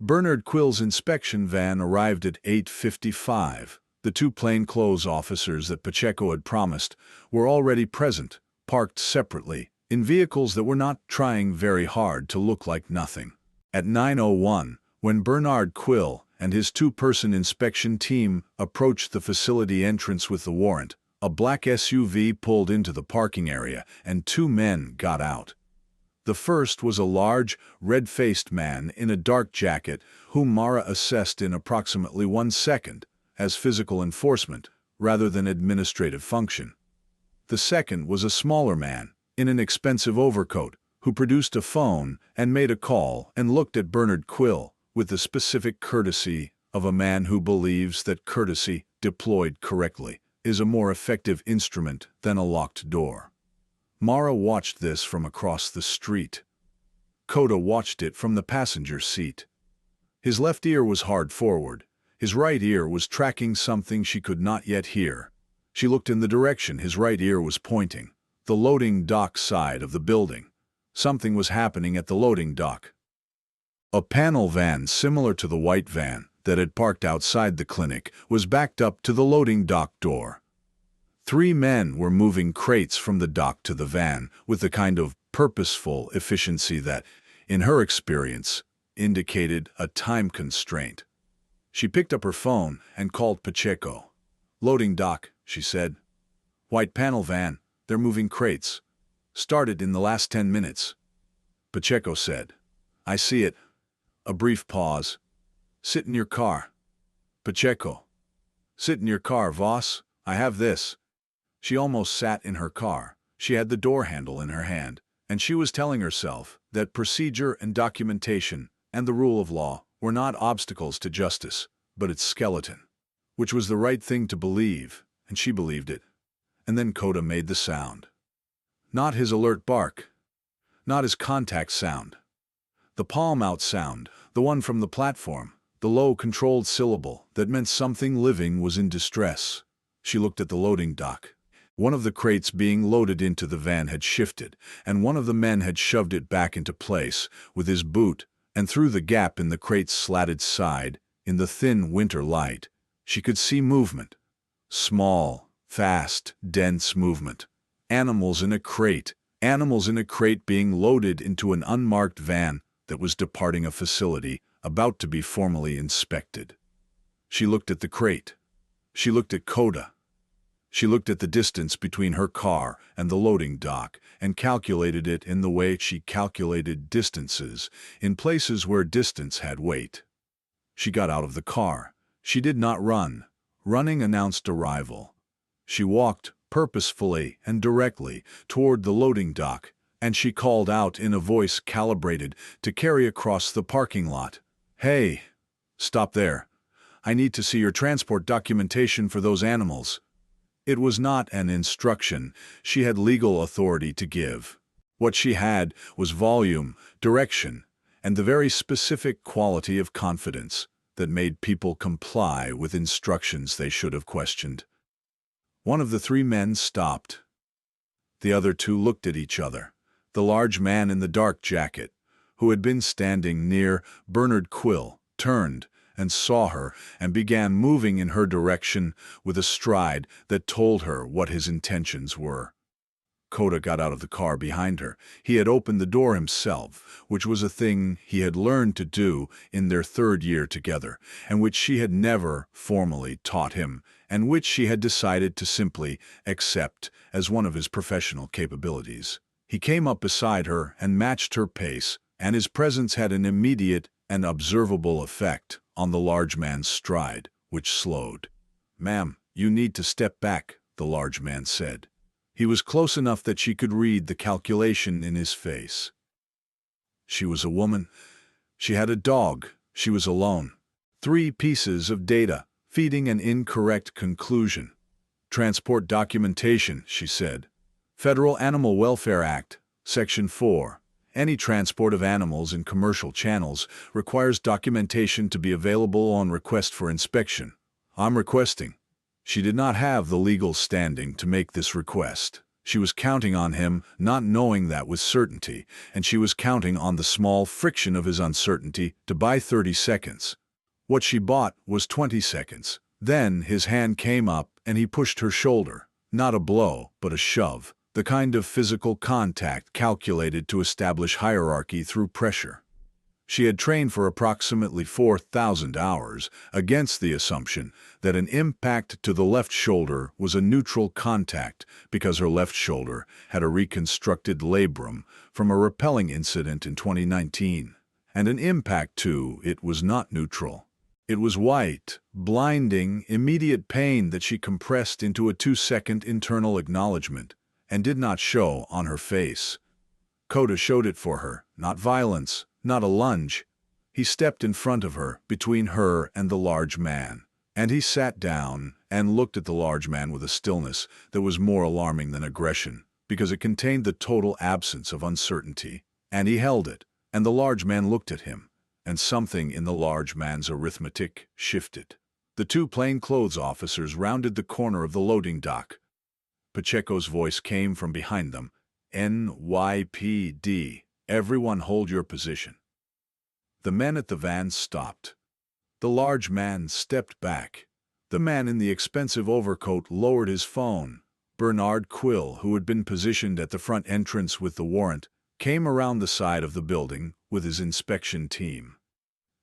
Bernard Quill's inspection van arrived at 8:55. The two plainclothes officers that Pacheco had promised were already present, parked separately, in vehicles that were not trying very hard to look like nothing. At 9:01, when Bernard Quill and his two-person inspection team approached the facility entrance with the warrant, a black SUV pulled into the parking area and two men got out. The first was a large, red-faced man in a dark jacket whom Mara assessed in approximately 1 second as physical enforcement rather than administrative function. The second was a smaller man in an expensive overcoat who produced a phone and made a call and looked at Bernard Quill with the specific courtesy of a man who believes that courtesy, deployed correctly, is a more effective instrument than a locked door. Mara watched this from across the street. Cota watched it from the passenger seat. His left ear was hard forward. His right ear was tracking something she could not yet hear. She looked in the direction his right ear was pointing, the loading dock side of the building. Something was happening at the loading dock. A panel van similar to the white van that had parked outside the clinic was backed up to the loading dock door. 3 men were moving crates from the dock to the van with the kind of purposeful efficiency that, in her experience, indicated a time constraint. She picked up her phone and called Pacheco. "Loading dock," she said. "White panel van, they're moving crates. Started in the last 10 minutes. Pacheco said. "I see it." A brief pause. "Sit in your car." Pacheco. "Sit in your car, Voss. I have this." She almost sat in her car. She had the door handle in her hand, and she was telling herself that procedure and documentation and the rule of law were not obstacles to justice, but its skeleton. Which was the right thing to believe, and she believed it. And then Cota made the sound. Not his alert bark. Not his contact sound. The palm-out sound, the one from the platform, the low, controlled syllable that meant something living was in distress. She looked at the loading dock. One of the crates being loaded into the van had shifted, and one of the men had shoved it back into place with his boot, and through the gap in the crate's slatted side, in the thin winter light, she could see movement. Small, fast, dense movement. Animals in a crate being loaded into an unmarked van that was departing a facility about to be formally inspected. She looked at the crate. She looked at Cota. She looked at the distance between her car and the loading dock and calculated it in the way she calculated distances, in places where distance had weight. She got out of the car. She did not run. Running announced arrival. She walked purposefully and directly toward the loading dock, and she called out in a voice calibrated to carry across the parking lot. "Hey, stop there. I need to see your transport documentation for those animals." It was not an instruction she had legal authority to give. What she had was volume, direction, and the very specific quality of confidence that made people comply with instructions they should have questioned. One of the 3 men stopped. The other 2 looked at each other. The large man in the dark jacket, who had been standing near Bernard Quill, turned and saw her and began moving in her direction with a stride that told her what his intentions were. Cota got out of the car behind her. He had opened the door himself, which was a thing he had learned to do in their 3rd year together, and which she had never formally taught him, and which she had decided to simply accept as one of his professional capabilities. He came up beside her and matched her pace, and his presence had an immediate and observable effect on the large man's stride, which slowed. "Ma'am, you need to step back," the large man said. He was close enough that she could read the calculation in his face. She was a woman. She had a dog. She was alone. 3 pieces of data, feeding an incorrect conclusion. "Transport documentation," she said. "Federal Animal Welfare Act, Section 4. Any transport of animals in commercial channels requires documentation to be available on request for inspection. I'm requesting." She did not have the legal standing to make this request. She was counting on him, not knowing that with certainty, and she was counting on the small friction of his uncertainty to buy 30 seconds. What she bought was 20 seconds. Then his hand came up and he pushed her shoulder. Not a blow, but a shove. The kind of physical contact calculated to establish hierarchy through pressure. She had trained for approximately 4,000 hours against the assumption that an impact to the left shoulder was a neutral contact because her left shoulder had a reconstructed labrum from a rappelling incident in 2019, and an impact to it was not neutral. It was white, blinding, immediate pain that she compressed into a 2-second internal acknowledgement and did not show on her face. Cota showed it for her, not violence, not a lunge. He stepped in front of her, between her and the large man, and he sat down and looked at the large man with a stillness that was more alarming than aggression, because it contained the total absence of uncertainty. And he held it, and the large man looked at him, and something in the large man's arithmetic shifted. The 2 plainclothes officers rounded the corner of the loading dock. Pacheco's voice came from behind them. "NYPD. Everyone hold your position." The men at the van stopped. The large man stepped back. The man in the expensive overcoat lowered his phone. Bernard Quill, who had been positioned at the front entrance with the warrant, came around the side of the building with his inspection team.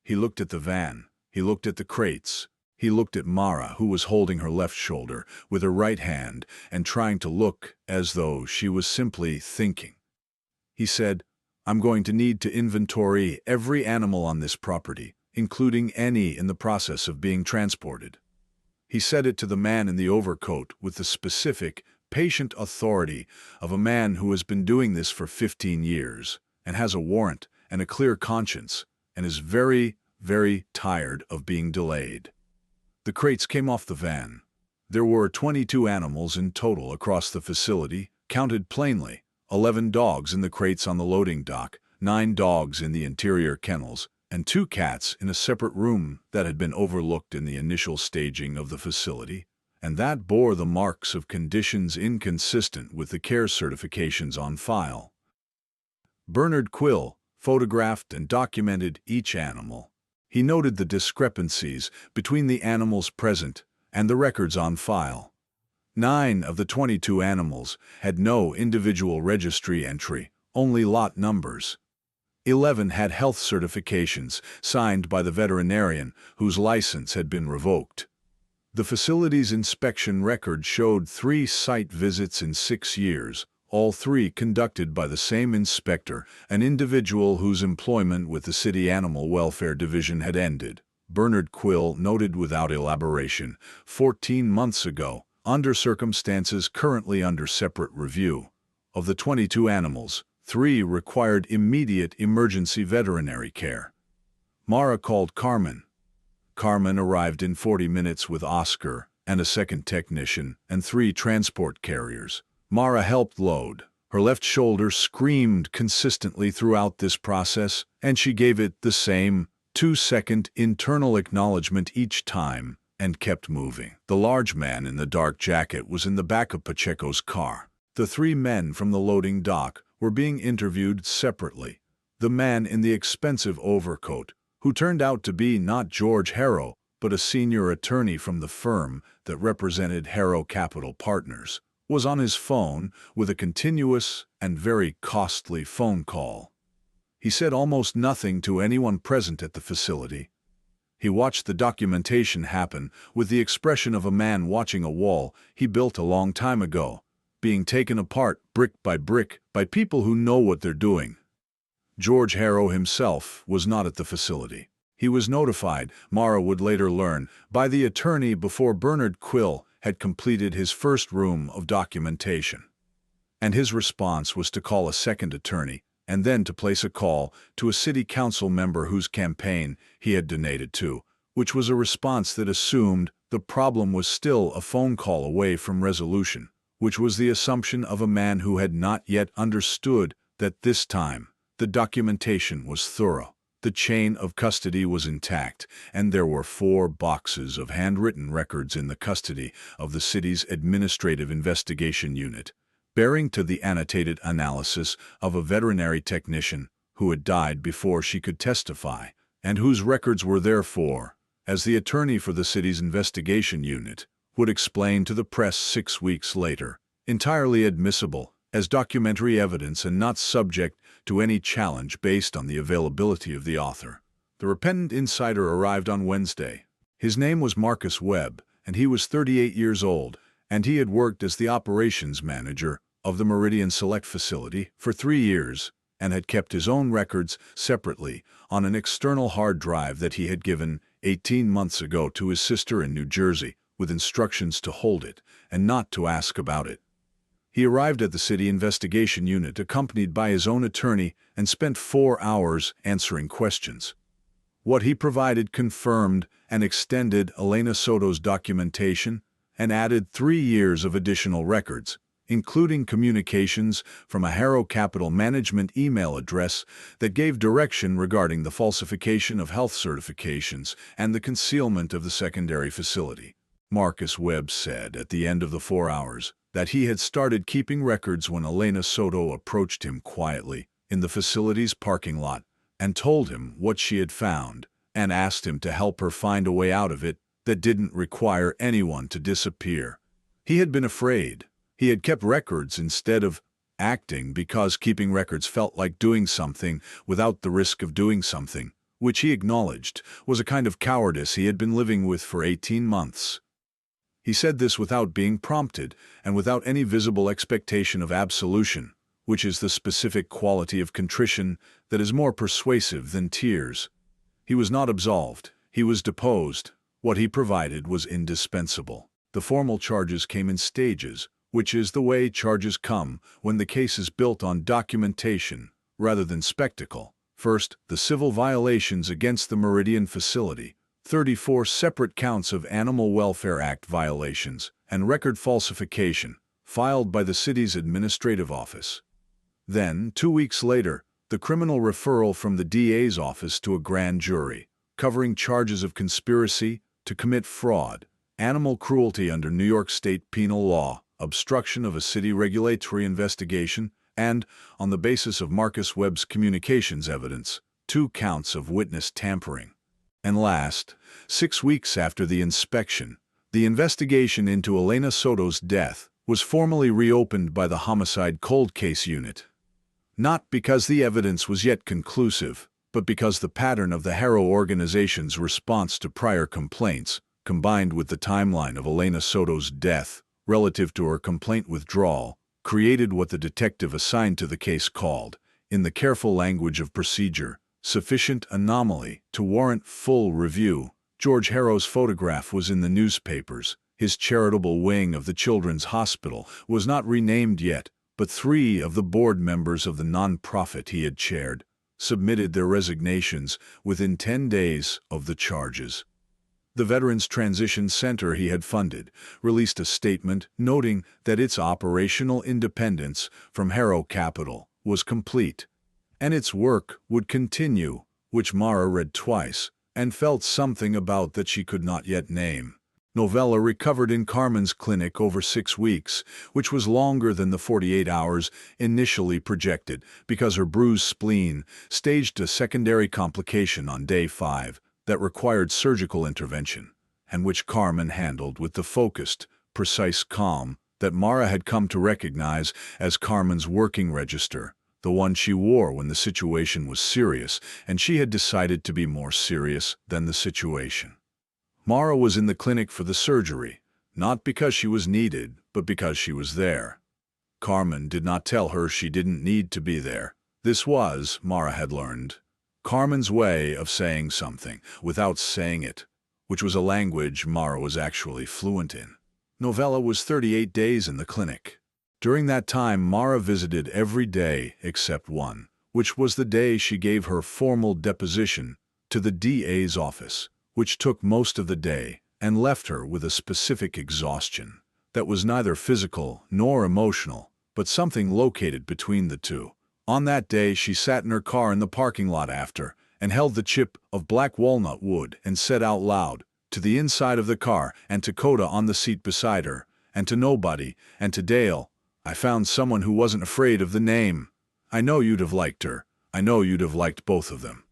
He looked at the van. He looked at the crates. He looked at Mara, who was holding her left shoulder with her right hand and trying to look as though she was simply thinking. He said, "I'm going to need to inventory every animal on this property, including any in the process of being transported." He said it to the man in the overcoat with the specific, patient authority of a man who has been doing this for 15 years and has a warrant and a clear conscience and is very, very tired of being delayed. The crates came off the van. There were 22 animals in total across the facility, counted plainly. 11 dogs in the crates on the loading dock, 9 dogs in the interior kennels, and 2 cats in a separate room that had been overlooked in the initial staging of the facility, and that bore the marks of conditions inconsistent with the care certifications on file. Bernard Quill photographed and documented each animal. He noted the discrepancies between the animals present and the records on file. 9 of the 22 animals had no individual registry entry, only lot numbers. 11 had health certifications signed by the veterinarian whose license had been revoked. The facility's inspection record showed 3 site visits in 6 years, all 3 conducted by the same inspector, an individual whose employment with the City Animal Welfare Division had ended. Bernard Quill noted without elaboration, 14 months ago, under circumstances currently under separate review. Of the 22 animals, 3 required immediate emergency veterinary care. Mara called Carmen. Carmen arrived in 40 minutes with Oscar and a second technician and 3 transport carriers. Mara helped load. Her left shoulder screamed consistently throughout this process, and she gave it the same 2-second internal acknowledgement each time and kept moving. The large man in the dark jacket was in the back of Pacheco's car. The 3 men from the loading dock were being interviewed separately. The man in the expensive overcoat who turned out to be not George Harrow, but a senior attorney from the firm that represented Harrow Capital Partners, was on his phone with a continuous and very costly phone call. He said almost nothing to anyone present at the facility. He watched the documentation happen with the expression of a man watching a wall he built a long time ago, being taken apart brick by people who know what they're doing. George Harrow himself was not at the facility. He was notified, Mara would later learn, by the attorney before Bernard Quill had completed his first room of documentation. And his response was to call a second attorney, and then to place a call to a city council member whose campaign he had donated to, which was a response that assumed the problem was still a phone call away from resolution, which was the assumption of a man who had not yet understood that this time the documentation was thorough. The chain of custody was intact, and there were 4 boxes of handwritten records in the custody of the city's Administrative Investigation Unit, bearing to the annotated analysis of a veterinary technician who had died before she could testify, and whose records were therefore, as the attorney for the city's investigation unit would explain to the press 6 weeks later, entirely admissible as documentary evidence and not subject to any challenge based on the availability of the author. The repentant insider arrived on Wednesday. His name was Marcus Webb, and he was 38 years old, and he had worked as the operations manager of the Meridian Select facility for 3 years and had kept his own records separately on an external hard drive that he had given 18 months ago to his sister in New Jersey with instructions to hold it and not to ask about it. He arrived at the city investigation unit accompanied by his own attorney and spent 4 hours answering questions. What he provided confirmed and extended Elena Soto's documentation and added 3 years of additional records, including communications from a Harrow Capital Management email address that gave direction regarding the falsification of health certifications and the concealment of the secondary facility. Marcus Webb said at the end of the 4 hours that he had started keeping records when Elena Soto approached him quietly in the facility's parking lot and told him what she had found and asked him to help her find a way out of it that didn't require anyone to disappear. He had been afraid. He had kept records instead of acting because keeping records felt like doing something without the risk of doing something, which he acknowledged was a kind of cowardice he had been living with for 18 months. He said this without being prompted and without any visible expectation of absolution, which is the specific quality of contrition that is more persuasive than tears. He was not absolved. He was deposed. What he provided was indispensable. The formal charges came in stages, which is the way charges come when the case is built on documentation rather than spectacle. First, the civil violations against the Meridian facility, 34 separate counts of Animal Welfare Act violations and record falsification, filed by the city's administrative office. Then, 2 weeks later, the criminal referral from the DA's office to a grand jury, covering charges of conspiracy to commit fraud, animal cruelty under New York State penal law, obstruction of a city regulatory investigation, and, on the basis of Marcus Webb's communications evidence, 2 counts of witness tampering. And last, 6 weeks after the inspection, the investigation into Elena Soto's death was formally reopened by the Homicide Cold Case Unit. Not because the evidence was yet conclusive, but because the pattern of the Harrow organization's response to prior complaints, combined with the timeline of Elena Soto's death relative to her complaint withdrawal, created what the detective assigned to the case called, in the careful language of procedure, sufficient anomaly to warrant full review. George Harrow's photograph was in the newspapers. His charitable wing of the Children's Hospital was not renamed yet, but 3 of the board members of the non-profit he had chaired submitted their resignations within 10 days of the charges. The Veterans Transition Center he had funded released a statement noting that its operational independence from Harrow Capital was complete, and its work would continue, which Mara read twice and felt something about that she could not yet name. Novella recovered in Carmen's clinic over 6 weeks, which was longer than the 48 hours initially projected because her bruised spleen staged a secondary complication on day 5 that required surgical intervention, and which Carmen handled with the focused, precise calm that Mara had come to recognize as Carmen's working register, the one she wore when the situation was serious and she had decided to be more serious than the situation. Mara was in the clinic for the surgery, not because she was needed, but because she was there. Carmen did not tell her she didn't need to be there. This was, Mara had learned, Carmen's way of saying something without saying it, which was a language Mara was actually fluent in. Novella was 38 days in the clinic. During that time, Mara visited every day except one, which was the day she gave her formal deposition to the DA's office, which took most of the day and left her with a specific exhaustion that was neither physical nor emotional, but something located between the two. On that day, she sat in her car in the parking lot after and held the chip of black walnut wood and said out loud, to the inside of the car and to Cota on the seat beside her, and to nobody, and to Dale, I found someone who wasn't afraid of the name. I know you'd have liked her. I know you'd have liked both of them.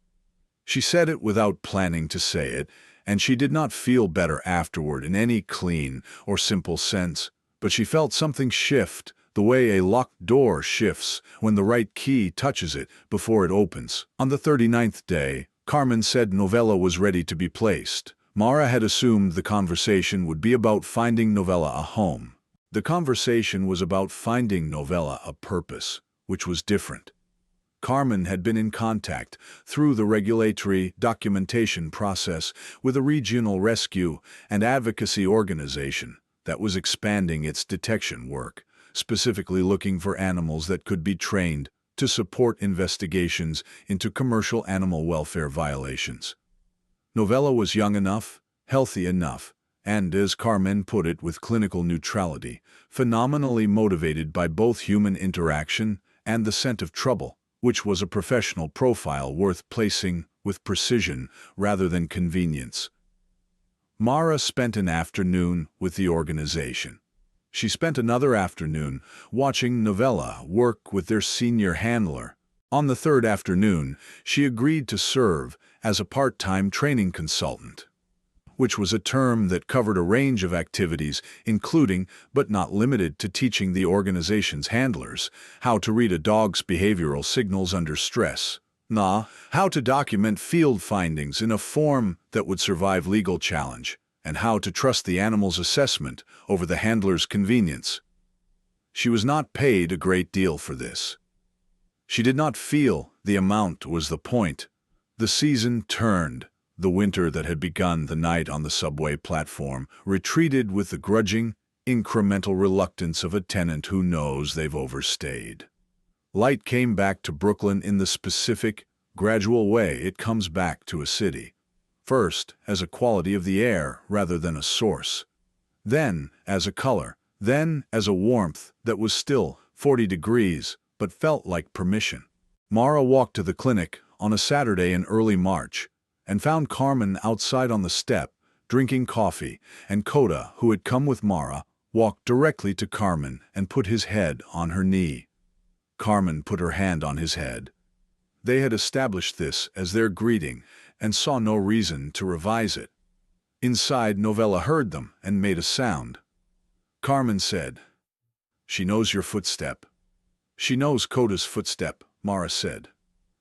She said it without planning to say it, and she did not feel better afterward in any clean or simple sense, but she felt something shift, the way a locked door shifts when the right key touches it before it opens. On the 39th day, Carmen said Novella was ready to be placed. Mara had assumed the conversation would be about finding Novella a home. The conversation was about finding Novella a purpose, which was different. Carmen had been in contact, through the regulatory documentation process, with a regional rescue and advocacy organization that was expanding its detection work, specifically looking for animals that could be trained to support investigations into commercial animal welfare violations. Novella was young enough, healthy enough, and, as Carmen put it with clinical neutrality, phenomenally motivated by both human interaction and the scent of trouble, which was a professional profile worth placing with precision rather than convenience. Mara spent an afternoon with the organization. She spent another afternoon watching Novella work with their senior handler. On the third afternoon, she agreed to serve as a part-time training consultant, which was a term that covered a range of activities, including, but not limited to, teaching the organization's handlers how to read a dog's behavioral signals under stress, how to document field findings in a form that would survive legal challenge, and how to trust the animal's assessment over the handler's convenience. She was not paid a great deal for this. She did not feel the amount was the point. The season turned. The winter that had begun the night on the subway platform retreated with the grudging, incremental reluctance of a tenant who knows they've overstayed. Light came back to Brooklyn in the specific, gradual way it comes back to a city. First, as a quality of the air rather than a source. Then, as a color. Then, as a warmth that was still 40 degrees, but felt like permission. Mara walked to the clinic on a Saturday in early March, and found Carmen outside on the step, drinking coffee, and Cota, who had come with Mara, walked directly to Carmen and put his head on her knee. Carmen put her hand on his head. They had established this as their greeting and saw no reason to revise it. Inside, Novella heard them and made a sound. Carmen said, "She knows your footstep." "She knows Cota's footstep," Mara said.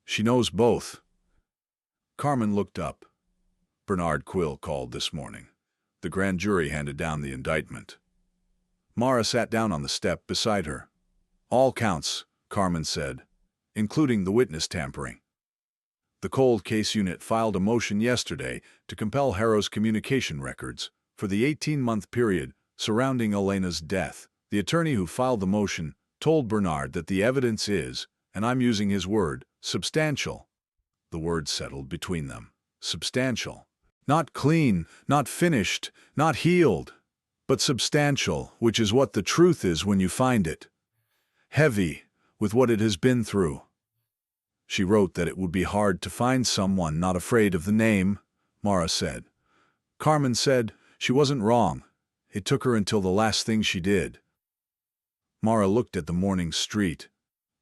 "She knows both." Carmen looked up. Bernard Quill called this morning. The grand jury handed down the indictment. Mara sat down on the step beside her. "All counts," Carmen said, "including the witness tampering." The cold case unit filed a motion yesterday to compel Harrow's communication records for the 18-month period surrounding Elena's death. The attorney who filed the motion told Bernard that the evidence is, and I'm using his word, substantial. The word settled between them. Substantial. Not clean, not finished, not healed, but substantial, which is what the truth is when you find it. Heavy, with what it has been through. She wrote that it would be hard to find someone not afraid of the name, Mara said. Carmen said, She wasn't wrong. It took her until the last thing she did. Mara looked at the morning street.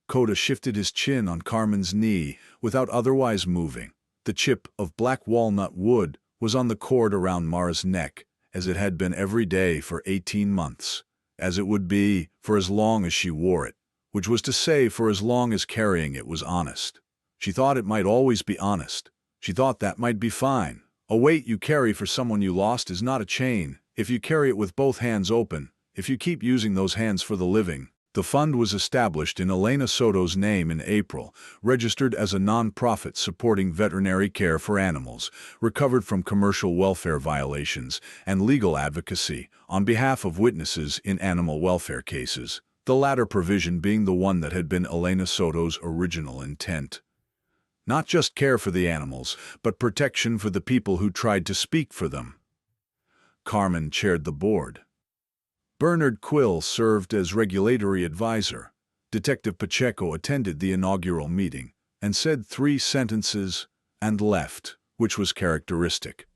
Cota shifted his chin on Carmen's knee without otherwise moving. The chip of black walnut wood was on the cord around Mara's neck, as it had been every day for 18 months, as it would be for as long as she wore it, which was to say for as long as carrying it was honest. She thought it might always be honest. She thought that might be fine. A weight you carry for someone you lost is not a chain, if you carry it with both hands open, if you keep using those hands for the living. The fund was established in Elena Soto's name in April, registered as a non-profit supporting veterinary care for animals, recovered from commercial welfare violations, and legal advocacy on behalf of witnesses in animal welfare cases, the latter provision being the one that had been Elena Soto's original intent. Not just care for the animals, but protection for the people who tried to speak for them. Carmen chaired the board. Bernard Quill served as regulatory advisor. Detective Pacheco attended the inaugural meeting and said 3 sentences and left, which was characteristic.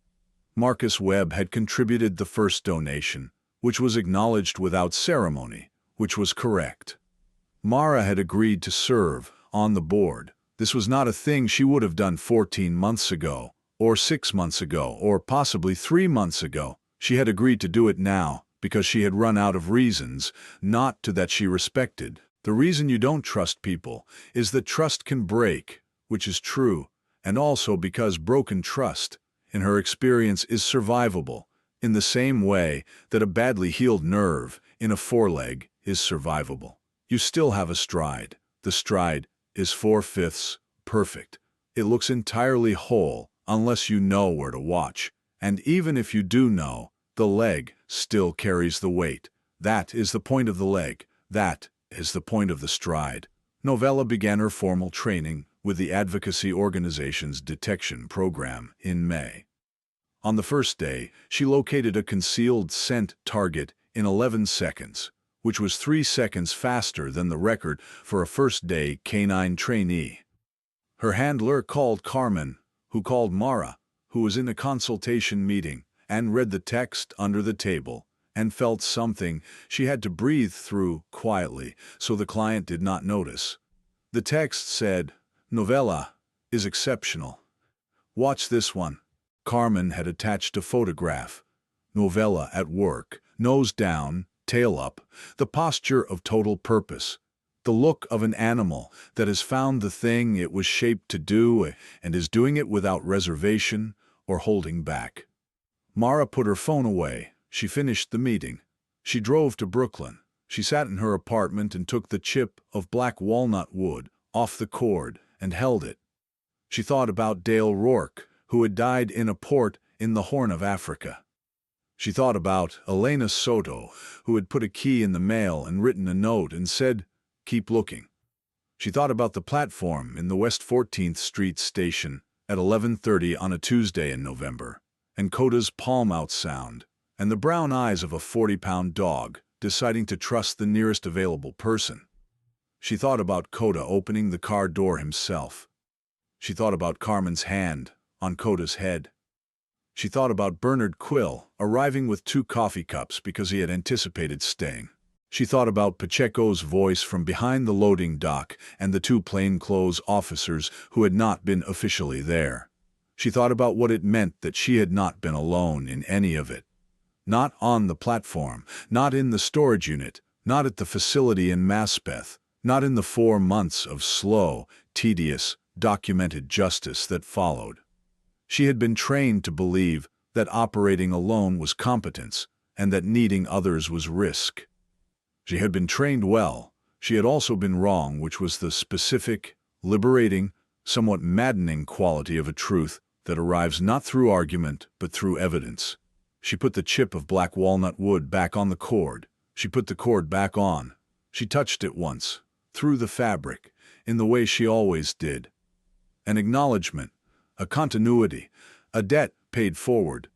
Marcus Webb had contributed the first donation, which was acknowledged without ceremony, which was correct. Mara had agreed to serve on the board. This was not a thing she would have done 14 months ago, or 6 months ago, or possibly 3 months ago. She had agreed to do it now, because she had run out of reasons, not to that she respected. The reason you don't trust people is that trust can break, which is true, and also because broken trust, in her experience, is survivable, in the same way that a badly healed nerve in a foreleg is survivable. You still have a stride. The stride is 4/5 perfect. It looks entirely whole, unless you know where to watch, and even if you do know, the leg still carries the weight. That is the point of the leg. That is the point of the stride. Novella began her formal training with the advocacy organization's detection program in May. On the first day, she located a concealed scent target in 11 seconds, which was 3 seconds faster than the record for a first-day canine trainee. Her handler called Carmen, who called Mara, who was in a consultation meeting, and read the text under the table, and felt something she had to breathe through quietly so the client did not notice. The text said, "Novella is exceptional. Watch this one." Carmen had attached a photograph. Novella at work, nose down, tail up, the posture of total purpose, the look of an animal that has found the thing it was shaped to do and is doing it without reservation or holding back. Mara put her phone away. She finished the meeting. She drove to Brooklyn. She sat in her apartment and took the chip of black walnut wood off the cord and held it. She thought about Dale Rourke, who had died in a port in the Horn of Africa. She thought about Elena Soto, who had put a key in the mail and written a note and said, "Keep looking." She thought about the platform in the West 14th Street station at 11:30 on a Tuesday in November, and Cota's palm-out sound, and the brown eyes of a 40-pound dog deciding to trust the nearest available person. She thought about Cota opening the car door himself. She thought about Carmen's hand on Cota's head. She thought about Bernard Quill arriving with 2 coffee cups because he had anticipated staying. She thought about Pacheco's voice from behind the loading dock and the 2 plainclothes officers who had not been officially there. She thought about what it meant that she had not been alone in any of it. Not on the platform, not in the storage unit, not at the facility in Maspeth, not in the 4 months of slow, tedious, documented justice that followed. She had been trained to believe that operating alone was competence and that needing others was risk. She had been trained well. She had also been wrong, which was the specific, liberating, somewhat maddening quality of a truth that arrives not through argument but through evidence. She put the chip of black walnut wood back on the cord. She put the cord back on. She touched it once, through the fabric, in the way she always did. An acknowledgement, a continuity, a debt paid forward.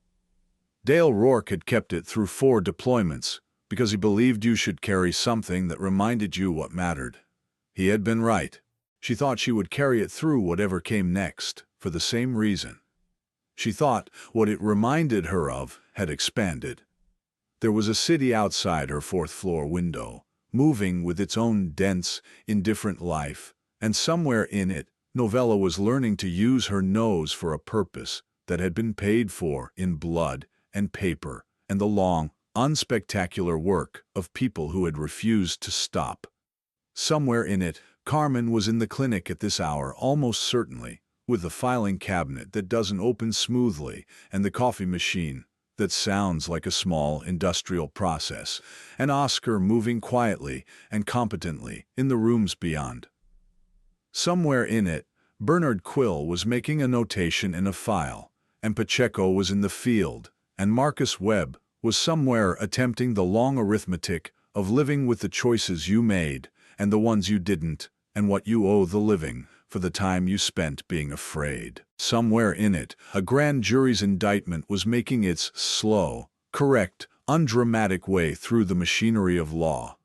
Dale Rourke had kept it through 4 deployments because he believed you should carry something that reminded you what mattered. He had been right. She thought she would carry it through whatever came next, for the same reason. She thought what it reminded her of had expanded. There was a city outside her fourth-floor window, moving with its own dense, indifferent life, and somewhere in it, Novella was learning to use her nose for a purpose that had been paid for in blood and paper and the long, unspectacular work of people who had refused to stop. Somewhere in it, Carmen was in the clinic at this hour almost certainly, with the filing cabinet that doesn't open smoothly and the coffee machine that sounds like a small industrial process, and Oscar moving quietly and competently in the rooms beyond. Somewhere in it, Bernard Quill was making a notation in a file, and Pacheco was in the field, and Marcus Webb was somewhere attempting the long arithmetic of living with the choices you made, and the ones you didn't, and what you owe the living for the time you spent being afraid. Somewhere in it, a grand jury's indictment was making its slow, correct, undramatic way through the machinery of law.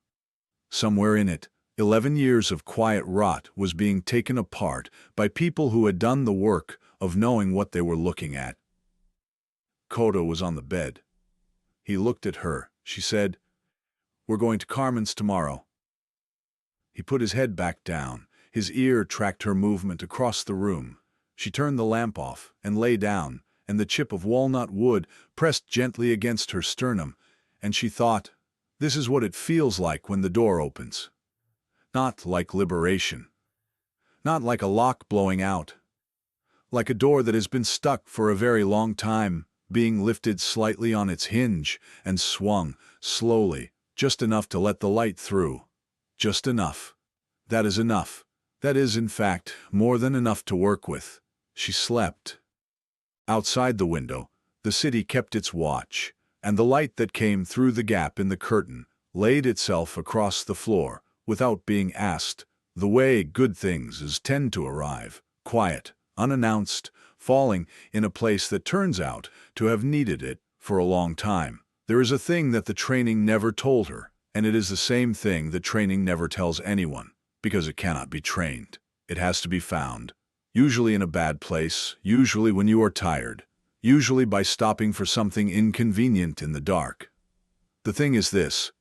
Somewhere in it, 11 years of quiet rot was being taken apart by people who had done the work of knowing what they were looking at. Cota was on the bed. He looked at her. She said, "We're going to Carmen's tomorrow." He put his head back down. His ear tracked her movement across the room. She turned the lamp off and lay down, and the chip of walnut wood pressed gently against her sternum, and she thought, this is what it feels like when the door opens. Not like liberation. Not like a lock blowing out. Like a door that has been stuck for a very long time, being lifted slightly on its hinge and swung slowly, just enough to let the light through. Just enough. That is enough. That is, in fact, more than enough to work with. She slept. Outside the window, the city kept its watch, and the light that came through the gap in the curtain laid itself across the floor without being asked, the way good things tend to arrive, quiet, unannounced, falling in a place that turns out to have needed it for a long time. There is a thing that the training never told her, and it is the same thing that training never tells anyone, because it cannot be trained. It has to be found, usually in a bad place, usually when you are tired, usually by stopping for something inconvenient in the dark. The thing is this: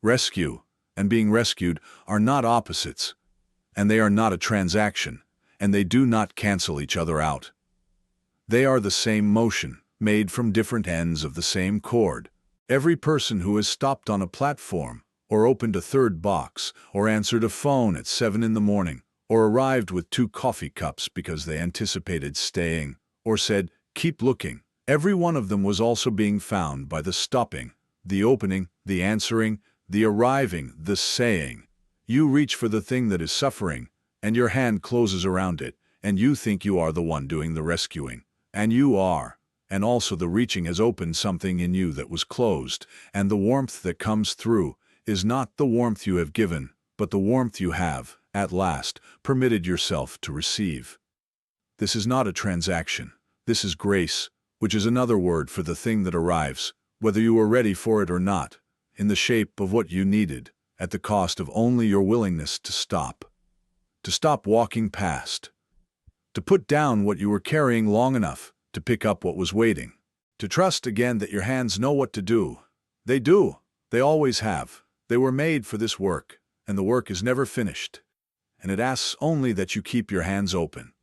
rescue and being rescued are not opposites, and they are not a transaction, and they do not cancel each other out. They are the same motion, made from different ends of the same cord. Every person who has stopped on a platform, or opened a third box, or answered a phone at 7 in the morning, or arrived with 2 coffee cups because they anticipated staying, or said, "Keep looking," every one of them was also being found by the stopping, the opening, the answering, the arriving, the saying. You reach for the thing that is suffering, and your hand closes around it, and you think you are the one doing the rescuing. And you are. And also the reaching has opened something in you that was closed, and the warmth that comes through is not the warmth you have given, but the warmth you have, at last, permitted yourself to receive. This is not a transaction. This is grace, which is another word for the thing that arrives, whether you were ready for it or not, in the shape of what you needed, at the cost of only your willingness to stop. To stop walking past. To put down what you were carrying long enough to pick up what was waiting. To trust again that your hands know what to do. They do. They always have. They were made for this work, and the work is never finished. And it asks only that you keep your hands open.